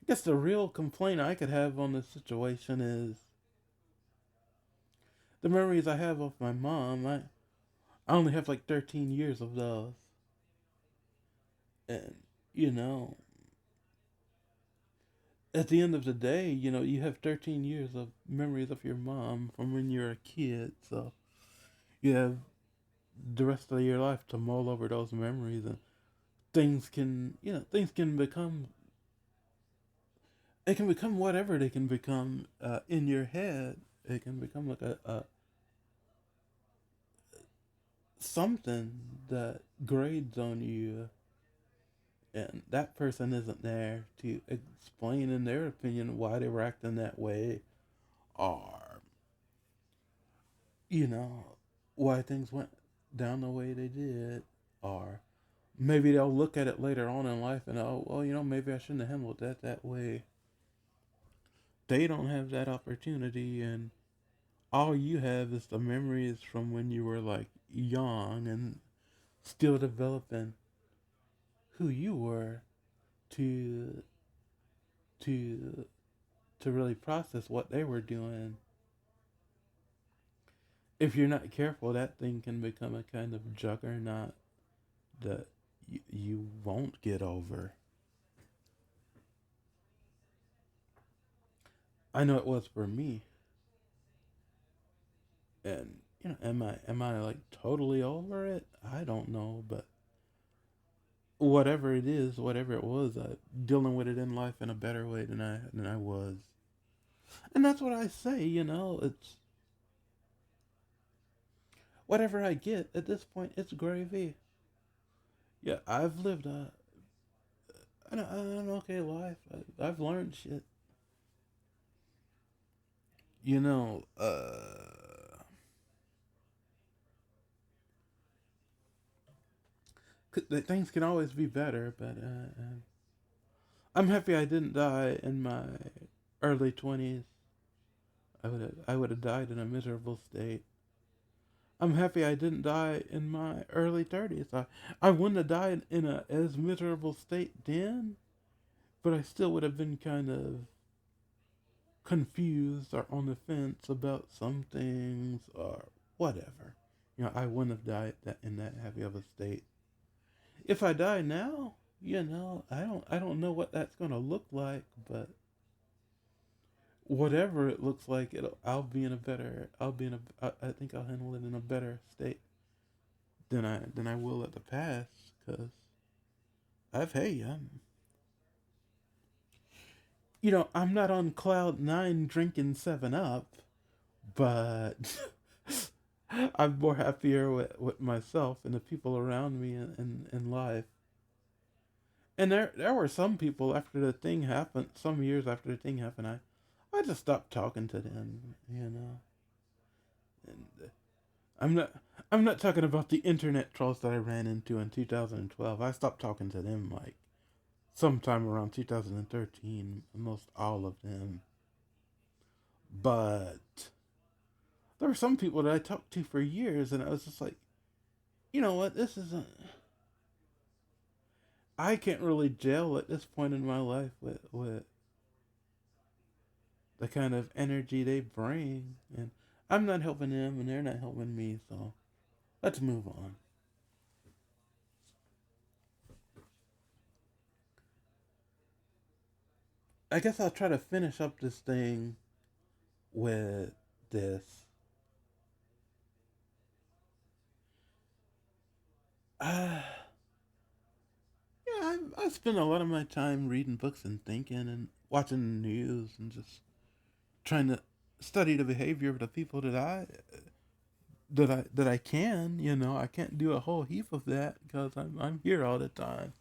I guess the real complaint I could have on this situation is the memories I have of my mom. I only have like 13 years of those, and you know, at the end of the day, you have 13 years of memories of your mom from when you're a kid, so you have the rest of your life to mull over those memories, and things can become it can become whatever they can become in your head. It can become like a something that grades on you, and that person isn't there to explain, in their opinion, why they were acting that way, or you know why things went down the way they did, or maybe they'll look at it later on in life and oh well, maybe I shouldn't have handled that way. They don't have that opportunity, and all you have is the memories from when you were like young and still developing who you were to to to really process what they were doing. If you're not careful, that thing can become a kind of juggernaut that you won't get over. I know it was for me, and am I like totally over it? I don't know, but whatever it is, whatever it was, dealing with it in life in a better way than I was, and that's what I say. It's whatever I get at this point. It's gravy. Yeah, I've lived an okay life. I've learned shit. You know, that things can always be better, but I'm happy I didn't die in my early 20s. I would have died in a miserable state. I'm happy I didn't die in my early 30s. I wouldn't have died in a as miserable state then, but I still would have been kind of confused or on the fence about some things or whatever. I wouldn't have died in that happy of a state. If I die now, I don't know what that's gonna look like, but whatever it looks like, I think I'll handle it in a better state than I will at the past, because hey, I'm not on cloud nine drinking 7 Up, but I'm more happier with myself and the people around me in life. And there were some people after the thing happened, some years after the thing happened, I just stopped talking to them. And I'm not I'm not talking about the internet trolls that I ran into in 2012. I stopped talking to them like sometime around 2013, most all of them. But there were some people that I talked to for years, and I was just like, you know what, this isn't. I can't really gel at this point in my life with the kind of energy they bring, and I'm not helping them, and they're not helping me. So let's move on. I guess I'll try to finish up this thing with this. Uh, yeah, I spend a lot of my time reading books and thinking and watching the news and just trying to study the behavior of the people that I can. I can't do a whole heap of that because I'm here all the time.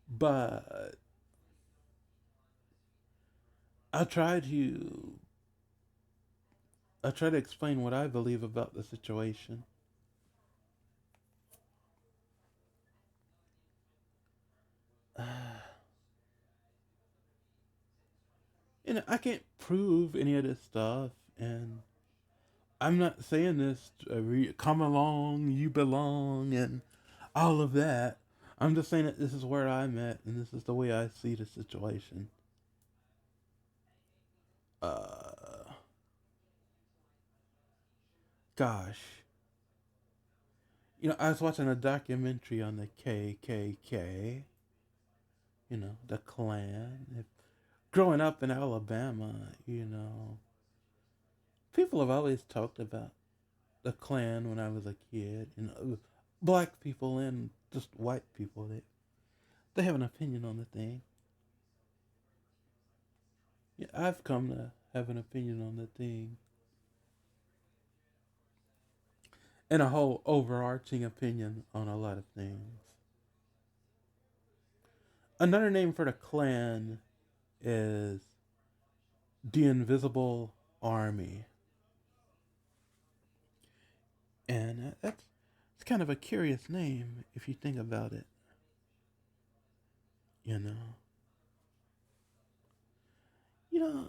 But I try to I try to explain what I believe about the situation. Uh, I can't prove any of this stuff, and I'm not saying this come along, you belong, and all of that. I'm just saying that this is where I'm at, and this is the way I see the situation. Uh, Gosh, I was watching a documentary on the KKK. The Klan. Growing up in Alabama, people have always talked about the Klan when I was a kid. Black people and just white people. They have an opinion on the thing. Yeah, I've come to have an opinion on the thing, and a whole overarching opinion on a lot of things. Another name for the Klan is the Invisible Army, and that's it's kind of a curious name if you think about it. You know, you know,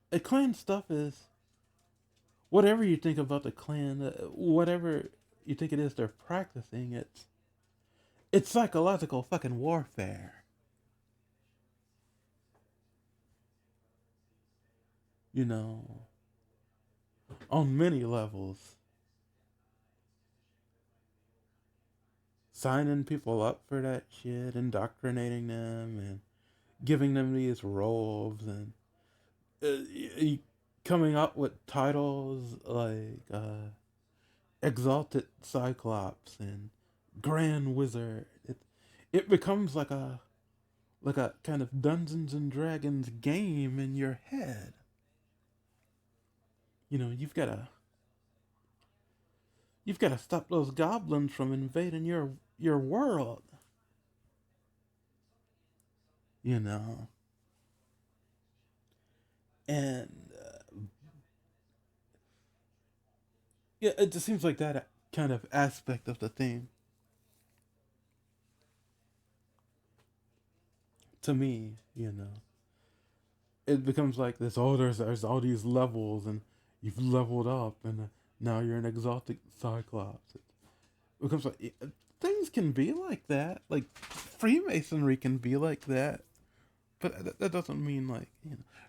the Klan stuff is whatever you think about the Klan, whatever you think it is they're practicing. It's psychological fucking warfare. You know, on many levels. Signing people up for that shit, indoctrinating them, and giving them these roles, and coming up with titles like Exalted Cyclops and Grand Wizard. It becomes like a kind of Dungeons and Dragons game in your head. You've got to stop those goblins from invading your world. You know, and Yeah, it just seems like that kind of aspect of the thing to me. It becomes like this. Oh, there's all these levels, and you've leveled up, and now you're an exalted cyclops. It becomes like things can be like that. Like Freemasonry can be like that, but that doesn't mean like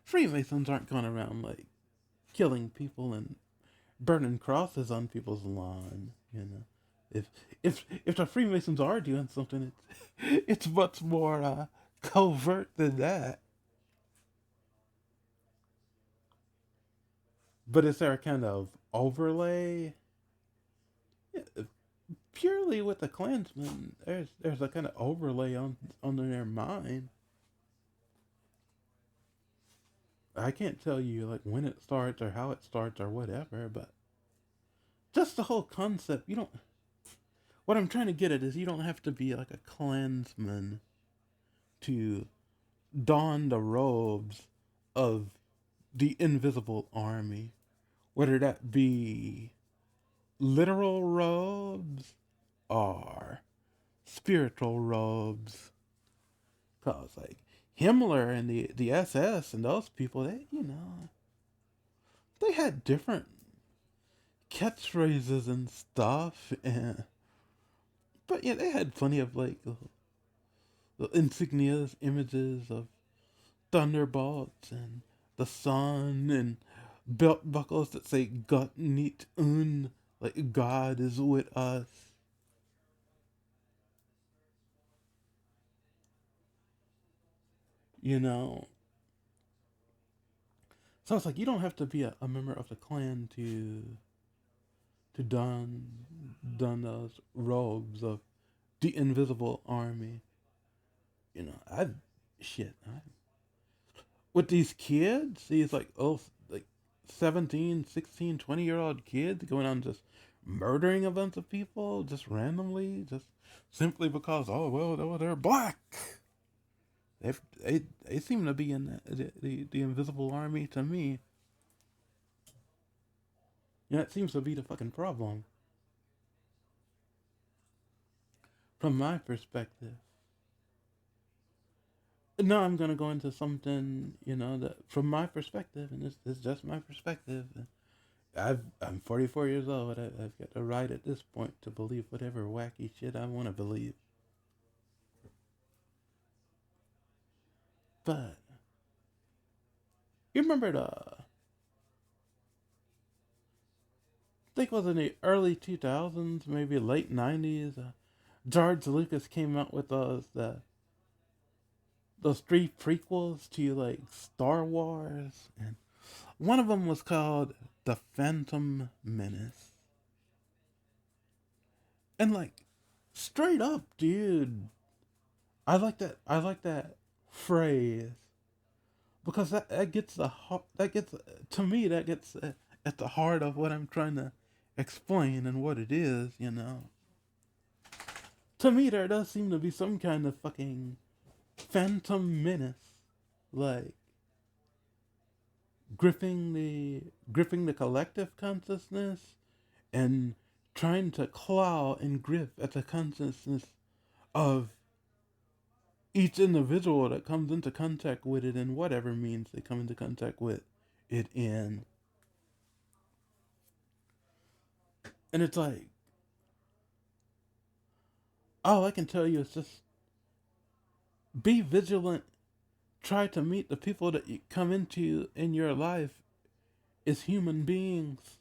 Freemasons aren't going around like killing people and burning crosses on people's lawn. If the Freemasons are doing something, it's much more covert than that. But is there a kind of overlay? Yeah, purely with the Klansmen, there's a kind of overlay on their mind. I can't tell you like when it starts or how it starts or whatever, but just the whole concept. You don't. What I'm trying to get at is you don't have to be like a Klansman to don the robes of the invisible army, whether that be literal robes or spiritual robes. Cause like Himmler and the SS and those people, they had different catchphrases and stuff, and but yeah, they had plenty of like the insignias, images of thunderbolts and the sun and belt buckles that say "Gott nicht un," like God is with us. You know, so it's like you don't have to be a member of the Klan to don those robes of the invisible army. I shit. With these kids, these like like 17, 16, 20 year old kids going on just murdering a bunch of people just randomly, just simply because they're black. They seem to be in the invisible army to me. It seems to be the fucking problem from my perspective. No, I'm gonna go into something, that from my perspective, and this is just my perspective. I'm 44 years old. I've got the right at this point to believe whatever wacky shit I want to believe. But you remember I think it was in the early 2000s, maybe late 90s. George Lucas came out with those three prequels to like Star Wars, and one of them was called The Phantom Menace. And like straight up, dude, I like that phrase because that gets that gets to me that gets at the heart of what I'm trying to explain and what it is. To me, there does seem to be some kind of fucking phantom menace, like gripping the collective consciousness and trying to claw and grip at the consciousness of each individual that comes into contact with it in whatever means they come into contact with it in. And it's like, all I can tell you is just be vigilant. Try to meet the people that you come into in your life as human beings,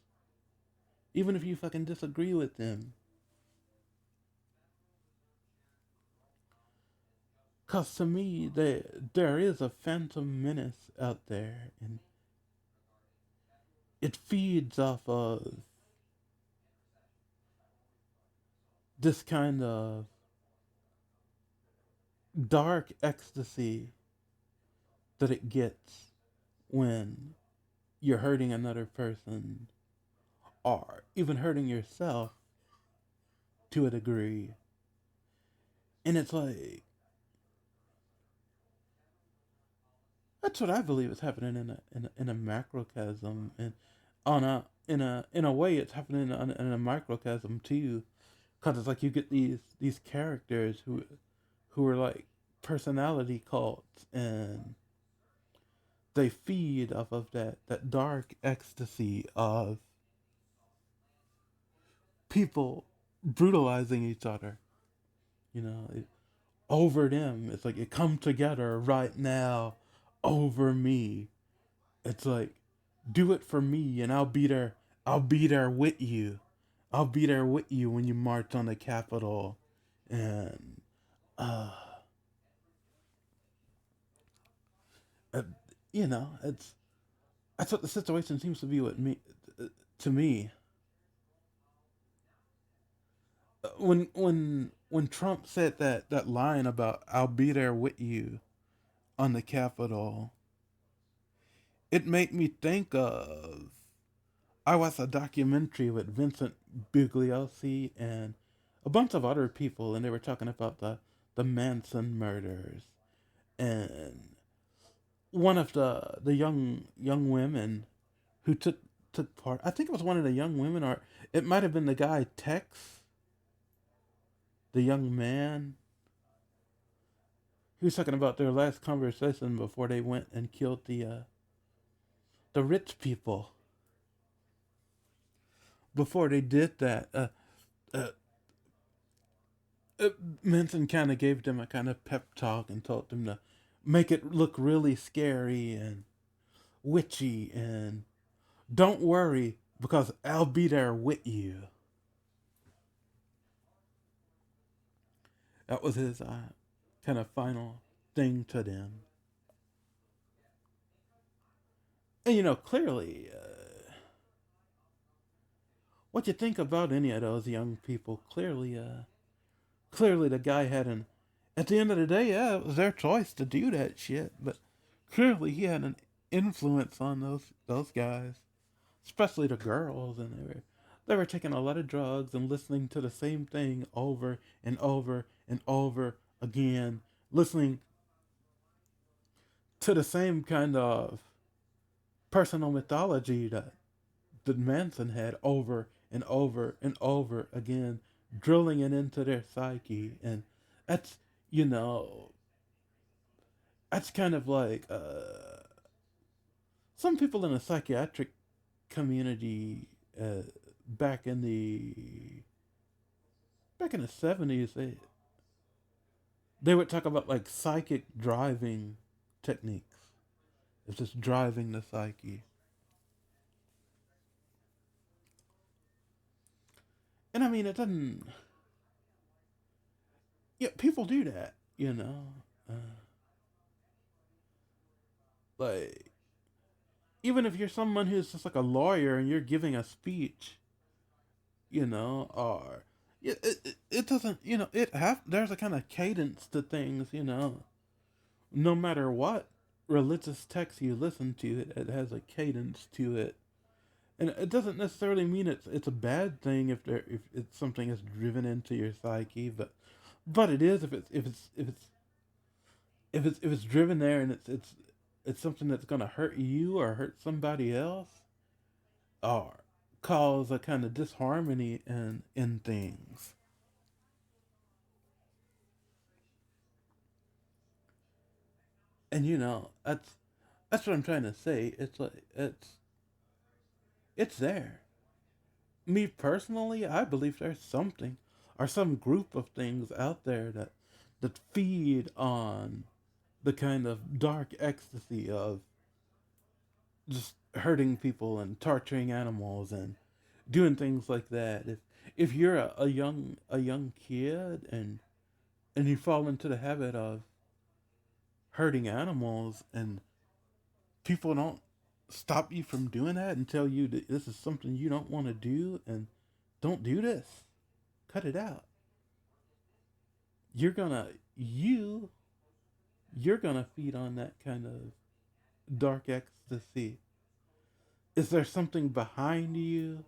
even if you fucking disagree with them. Cause to me, there is a phantom menace out there, and it feeds off of this kind of dark ecstasy that it gets when you're hurting another person or even hurting yourself to a degree. And it's like that's what I believe is happening in a macrocosm, and on a in a way it's happening in a microcosm too, because it's like you get these characters who are like personality cults, and they feed off of that dark ecstasy of people brutalizing each other. Over them. It's like it come together right now over me. It's like do it for me, and I'll be there. I'll be there with you. I'll be there with you when you march on the Capitol, and uh, uh it's that's what the situation seems to be with me. To me, when Trump said that line about "I'll be there with you" on the Capitol, it made me think of I watched a documentary with Vincent Bugliosi and a bunch of other people, and they were talking about the Manson murders, and one of the young women who took part. I think it was one of the young women, or it might have been the guy Tex, the young man. He was talking about their last conversation before they went and killed the rich people. Before they did that, uh, uh, Manson kind of gave them a kind of pep talk and told them to make it look really scary and witchy, and don't worry because I'll be there with you. That was his kind of final thing to them. And clearly, what you think about any of those young people, clearly the guy had an. At the end of the day, yeah, it was their choice to do that shit, but clearly he had an influence on those guys, especially the girls, and they were taking a lot of drugs and listening to the same thing over and over and over again, listening to the same kind of personal mythology that Manson had over and over and over again, drilling it into their psyche, and that's you know that's kind of like some people in the psychiatric community uh, back in the '70s, they would talk about like psychic driving techniques. It's just driving the psyche, and I mean it doesn't. Yeah, people do that, uh, like even if you're someone who's just like a lawyer and you're giving a speech, or it doesn't, there's a kind of cadence to things, no matter what religious text you listen to, it has a cadence to it, and it doesn't necessarily mean it's a bad thing if it's something that's driven into your psyche, but it is if it's driven there, and it's something that's gonna hurt you or hurt somebody else, or cause a kind of disharmony in things. And that's what I'm trying to say. It's like it's there. Me personally, I believe there's something or some group of things out there that feed on the kind of dark ecstasy of just hurting people and torturing animals and doing things like that. If you're a young kid and you fall into the habit of hurting animals, and people don't stop you from doing that and tell you that this is something you don't want to do, and don't do this, cut it out, you're gonna you you're gonna feed on that kind of dark ecstasy. Is there something behind you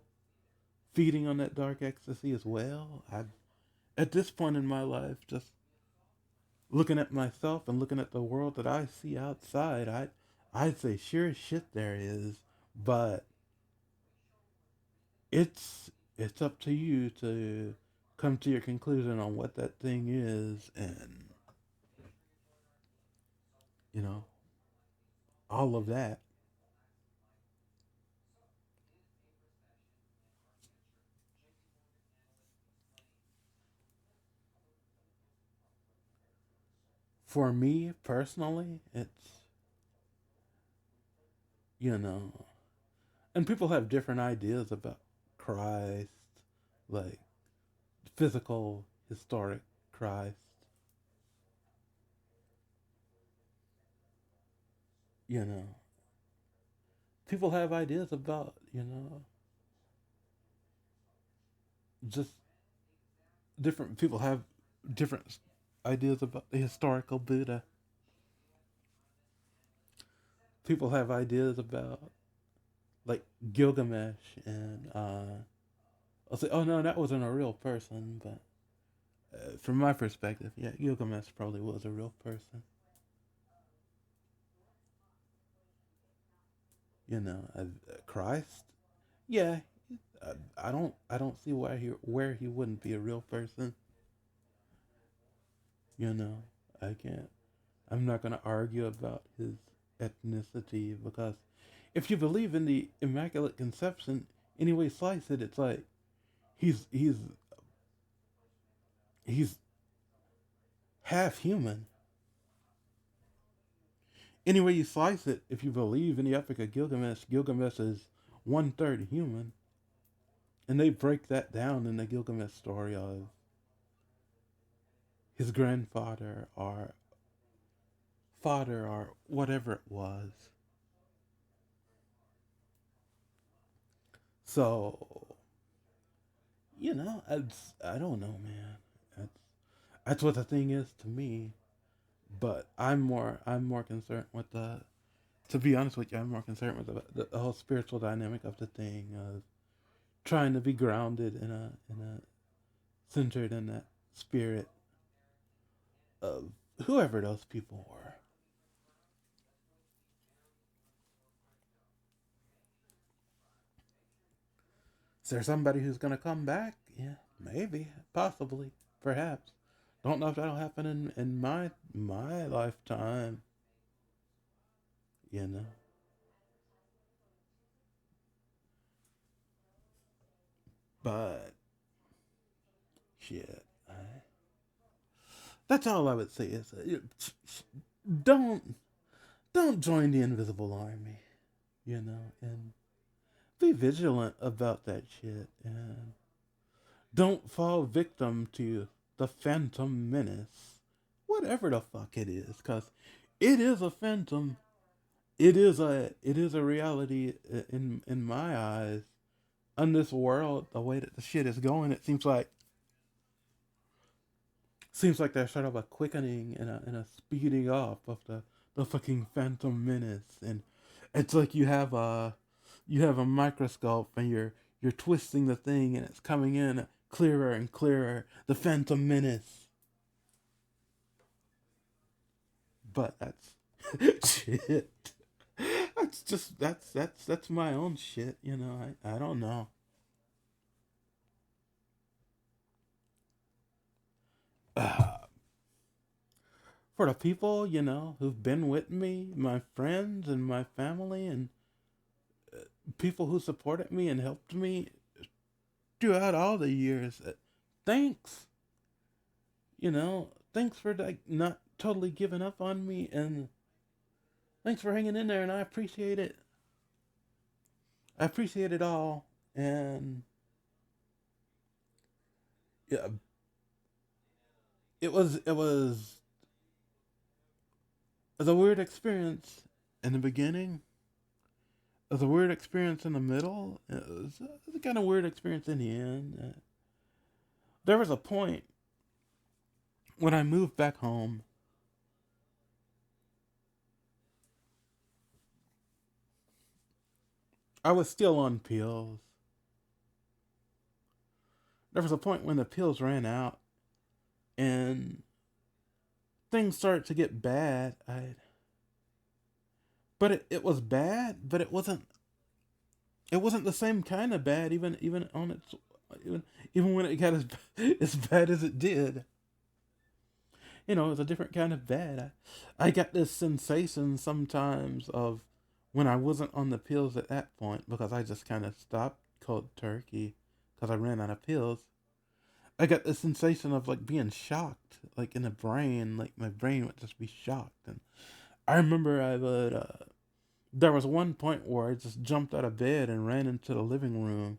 feeding on that dark ecstasy as well? I At this point in my life, just looking at myself and looking at the world that I see outside, I'd say sure as shit there is, but it's it's up to you to come to your conclusion on what that thing is, and you know all of that. For me personally, it's you know, and people have different ideas about Christ, like physical, historic Christ. You know, people have ideas about just different people have different ideas about the historical Buddha. People have ideas about like Gilgamesh, and I'll say, oh no, that wasn't a real person, but from my perspective, yeah, Gilgamesh probably was a real person. Christ, yeah, I don't see where he wouldn't be a real person. You know, I can't. I'm not gonna argue about his ethnicity because if you believe in the Immaculate Conception, any way you slice it, it's like he's he's he's half human. Any way you slice it, if you believe in the Epic of Gilgamesh, Gilgamesh is 1/3 human, and they break that down in the Gilgamesh story of his grandfather or father or whatever it was. So I don't know, man. That's that's what the thing is to me. But I'm more concerned with the. To be honest with you, I'm more concerned with the whole spiritual dynamic of the thing of trying to be grounded in a centered in that spirit of whoever those people were. Is there somebody who's gonna come back? Yeah, maybe, possibly, perhaps. Don't know if that'll happen in my lifetime. You know, but shit. That's all I would say is don't don't join the invisible army. And be vigilant about that shit, and don't fall victim to the phantom menace, whatever the fuck it is, because it is a phantom. It is a reality in my eyes. On this world, the way that the shit is going, it seems like there's sort of a quickening and a speeding up of the fucking phantom menace, and it's like you have a microscope, and you're twisting the thing, and it's coming in clearer and clearer, the phantom menace. But that's shit. That's my own shit. I don't know. Uh, for the people who've been with me, my friends and my family, and people who supported me and helped me throughout all the years, thanks. Thanks for like not totally giving up on me, and thanks for hanging in there, and I appreciate it. I appreciate it all, and yeah, it was a weird experience in the beginning. It was a weird experience in the middle. It was a kind of weird experience in the end. There was a point when I moved back home. I was still on pills. There was a point when the pills ran out, and things started to get bad. But it was bad, but it wasn't it wasn't the same kind of bad, even on its even even when it got as as bad as it did. It was a different kind of bad. I got this sensation sometimes of when I wasn't on the pills at that point because I just kind of stopped cold turkey because I ran out of pills. I got the sensation of like being shocked, like in the brain, like my brain would just be shocked. And I remember I would. There was one point where I just jumped out of bed and ran into the living room.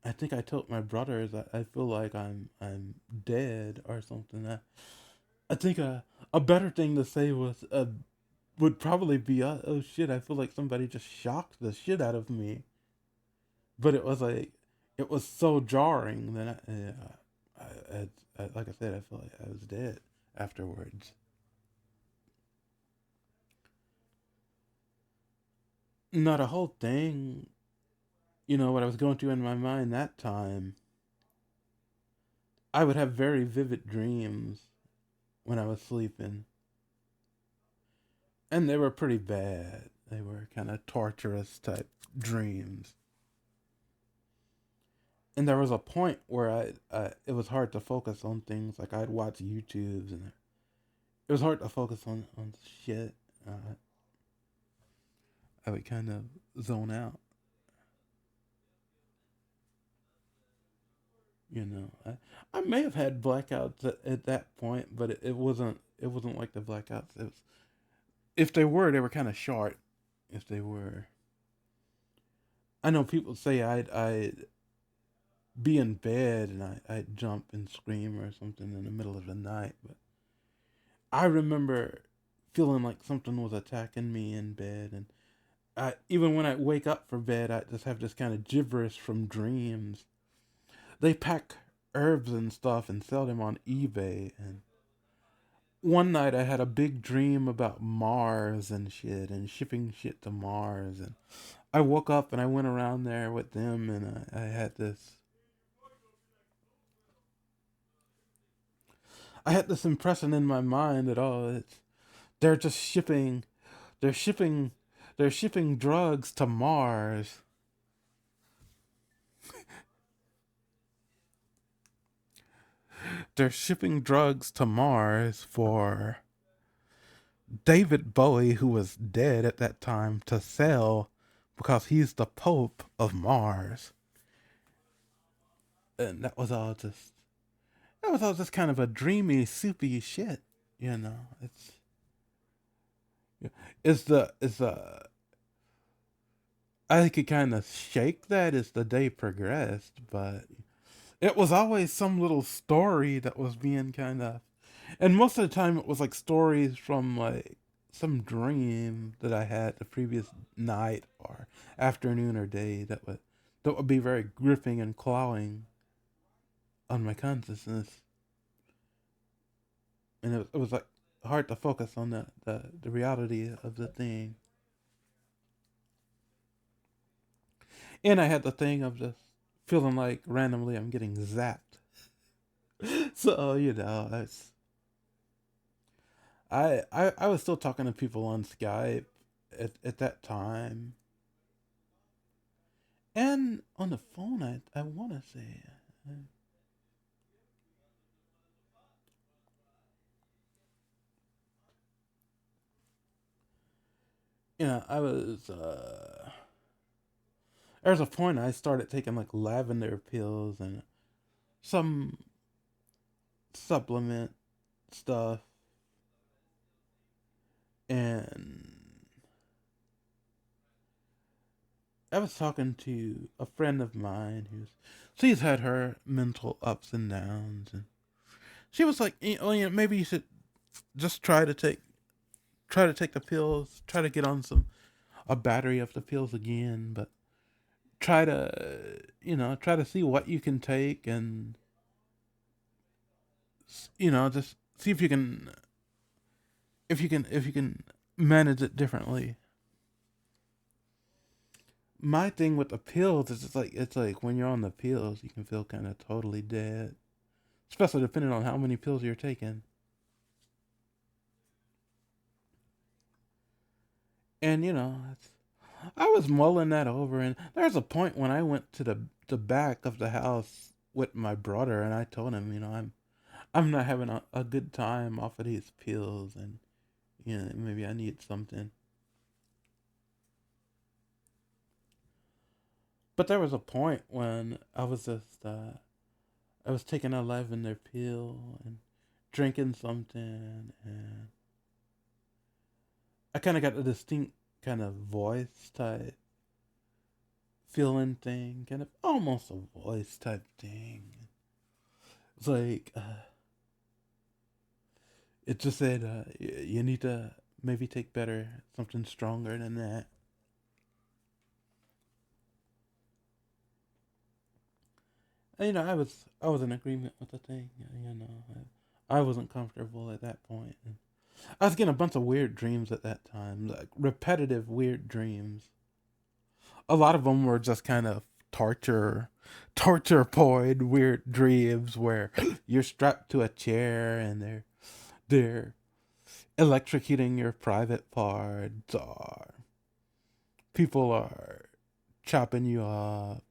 I think I told my brothers that I feel like I'm dead or something. I think a better thing to say was would probably be oh shit, I feel like somebody just shocked the shit out of me. But it was so jarring that like I said, I felt like I was dead afterwards. Not a whole thing. What I was going through in my mind that time, I would have very vivid dreams when I was sleeping. And they were pretty bad. They were kind of torturous type dreams. And there was a point where it was hard to focus on things. Like I'd watch YouTubes, and it was hard to focus on shit. I would kind of zone out. I may have had blackouts at that point, but it wasn't like the blackouts. If they were kind of short. If they were, I know people say I'd be in bed and I'd jump and scream or something in the middle of the night, but I remember feeling like something was attacking me in bed, and even when I wake up for bed, I just have this kind of gibberish from dreams. They pack herbs and stuff and sell them on eBay, and one night I had a big dream about Mars and shit and shipping shit to Mars, and I woke up and I went around there with them, and I had this impression in my mind that they're just they're shipping they're shipping drugs to Mars. They're shipping drugs to Mars for David Bowie, who was dead at that time, to sell because he's the Pope of Mars. And that was all just kind of a dreamy, soupy shit. You know, it's the I could kind of shake that as the day progressed, but it was always some little story that was being kind of, and most of the time it was like stories from like some dream that I had the previous night or afternoon or day that would be very gripping and clawing on my consciousness, and it was like hard to focus on the reality of the thing. And I had the thing of just feeling like randomly I'm getting zapped. So I was still talking to people on Skype at that time, and on the phone. I want to say, uh, I was. There was a point I started taking like lavender pills and some supplement stuff, and I was talking to a friend of mine she's had her mental ups and downs, and she was like, maybe you should just try to take the pills, try to get on a battery of the pills again, but try to see what you can take, and just see if you can manage it differently. My thing with the pills is it's like when you're on the pills, you can feel kind of totally dead, especially depending on how many pills you're taking. And I was mulling that over, and there's a point when I went to the back of the house with my brother, and I told him, I'm not having a good time off of these pills, and maybe I need something. But there was a point when I was taking a lavender pill and drinking something, and I kind of got a distinct kind of voice type feeling thing, kind of almost a voice type thing. It's like it just said you need to maybe take better something stronger than that. And, I was in agreement with the thing. I wasn't comfortable at that point. And I was getting a bunch of weird dreams at that time, like repetitive weird dreams. A lot of them were just kind of torture poid weird dreams where you're strapped to a chair and they're electrocuting your private parts, or people are chopping you up,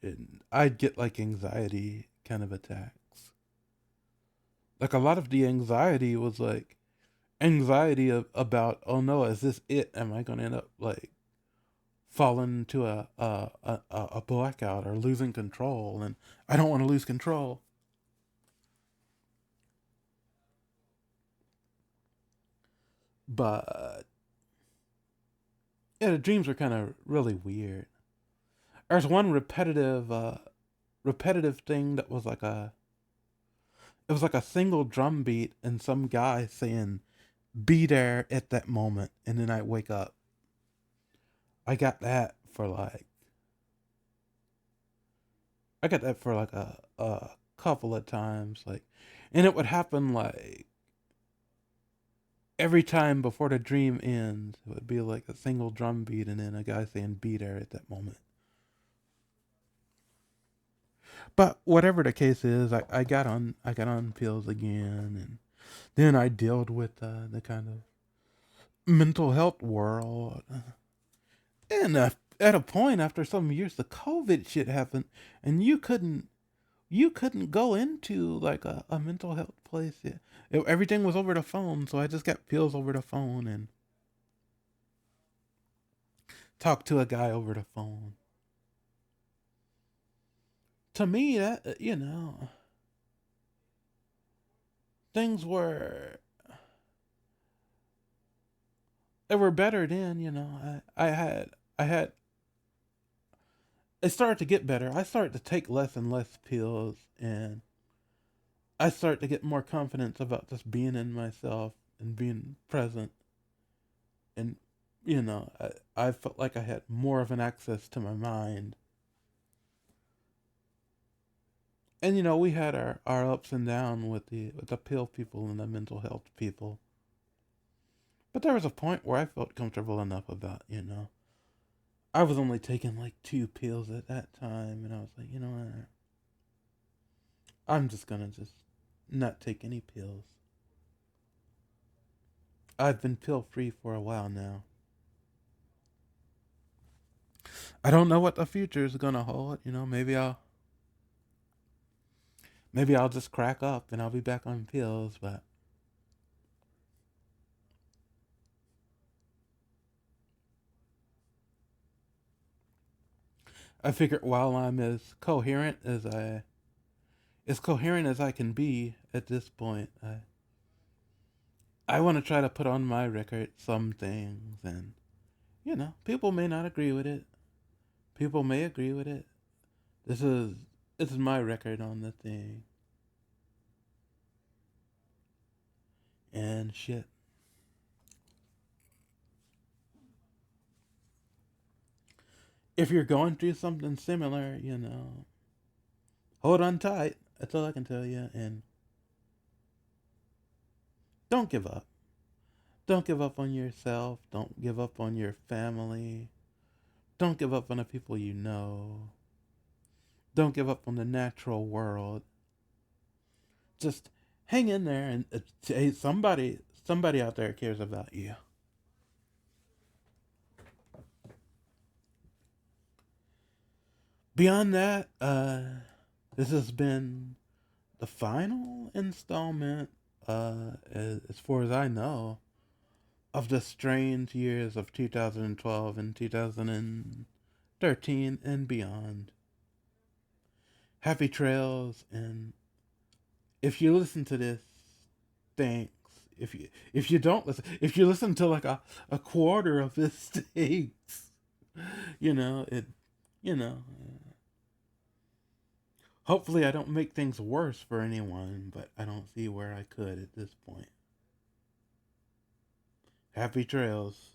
and I'd get like anxiety kind of attacks. Like a lot of the anxiety was like anxiety about, oh no, is this it? Am I gonna end up like falling into a blackout or losing control? And I don't want to lose control. But yeah, the dreams were kind of really weird. There's one repetitive thing that was like it was like a single drum beat and some guy saying be there at that moment, and then I wake up. I got that for like I got that for like a couple of times, like, and it would happen like every time before the dream ends. It would be like a single drum beat and then a guy saying be there at that moment. But whatever the case is, I got on pills again, and then I dealt with the kind of mental health world. And at a point after some years, the COVID shit happened, and you couldn't go into like a mental health place. Everything was over the phone, so I just got pills over the phone and talked to a guy over the phone. To me, that things were they were better then. I had it started to get better. I started to take less and less pills, and I started to get more confidence about just being in myself and being present. And I felt like I had more of an access to my mind. And we had our ups and downs with the pill people and the mental health people. But there was a point where I felt comfortable enough about, I was only taking like 2 pills at that time, and I was like, what? I'm just gonna just not take any pills. I've been pill free for a while now. I don't know what the future is gonna hold. Maybe I'll just crack up and I'll be back on pills. But I figured while I'm as coherent as I can be at this point, I want to try to put on my record some things, and people may not agree with it. People may agree with it. This is this is my record on the thing, and shit. If you're going through something similar, hold on tight. That's all I can tell you, and don't give up. Don't give up on yourself. Don't give up on your family. Don't give up on the people you know. Don't give up on the natural world. Just hang in there, and hey, somebody out there cares about you. Beyond that, this has been the final installment, as far as I know, of the strange years of 2012 and 2013 and beyond. Happy trails, and if you listen to this, thanks. If you don't listen, if you listen to like a quarter of this, thanks. You know it. You know. Hopefully, I don't make things worse for anyone, but I don't see where I could at this point. Happy trails.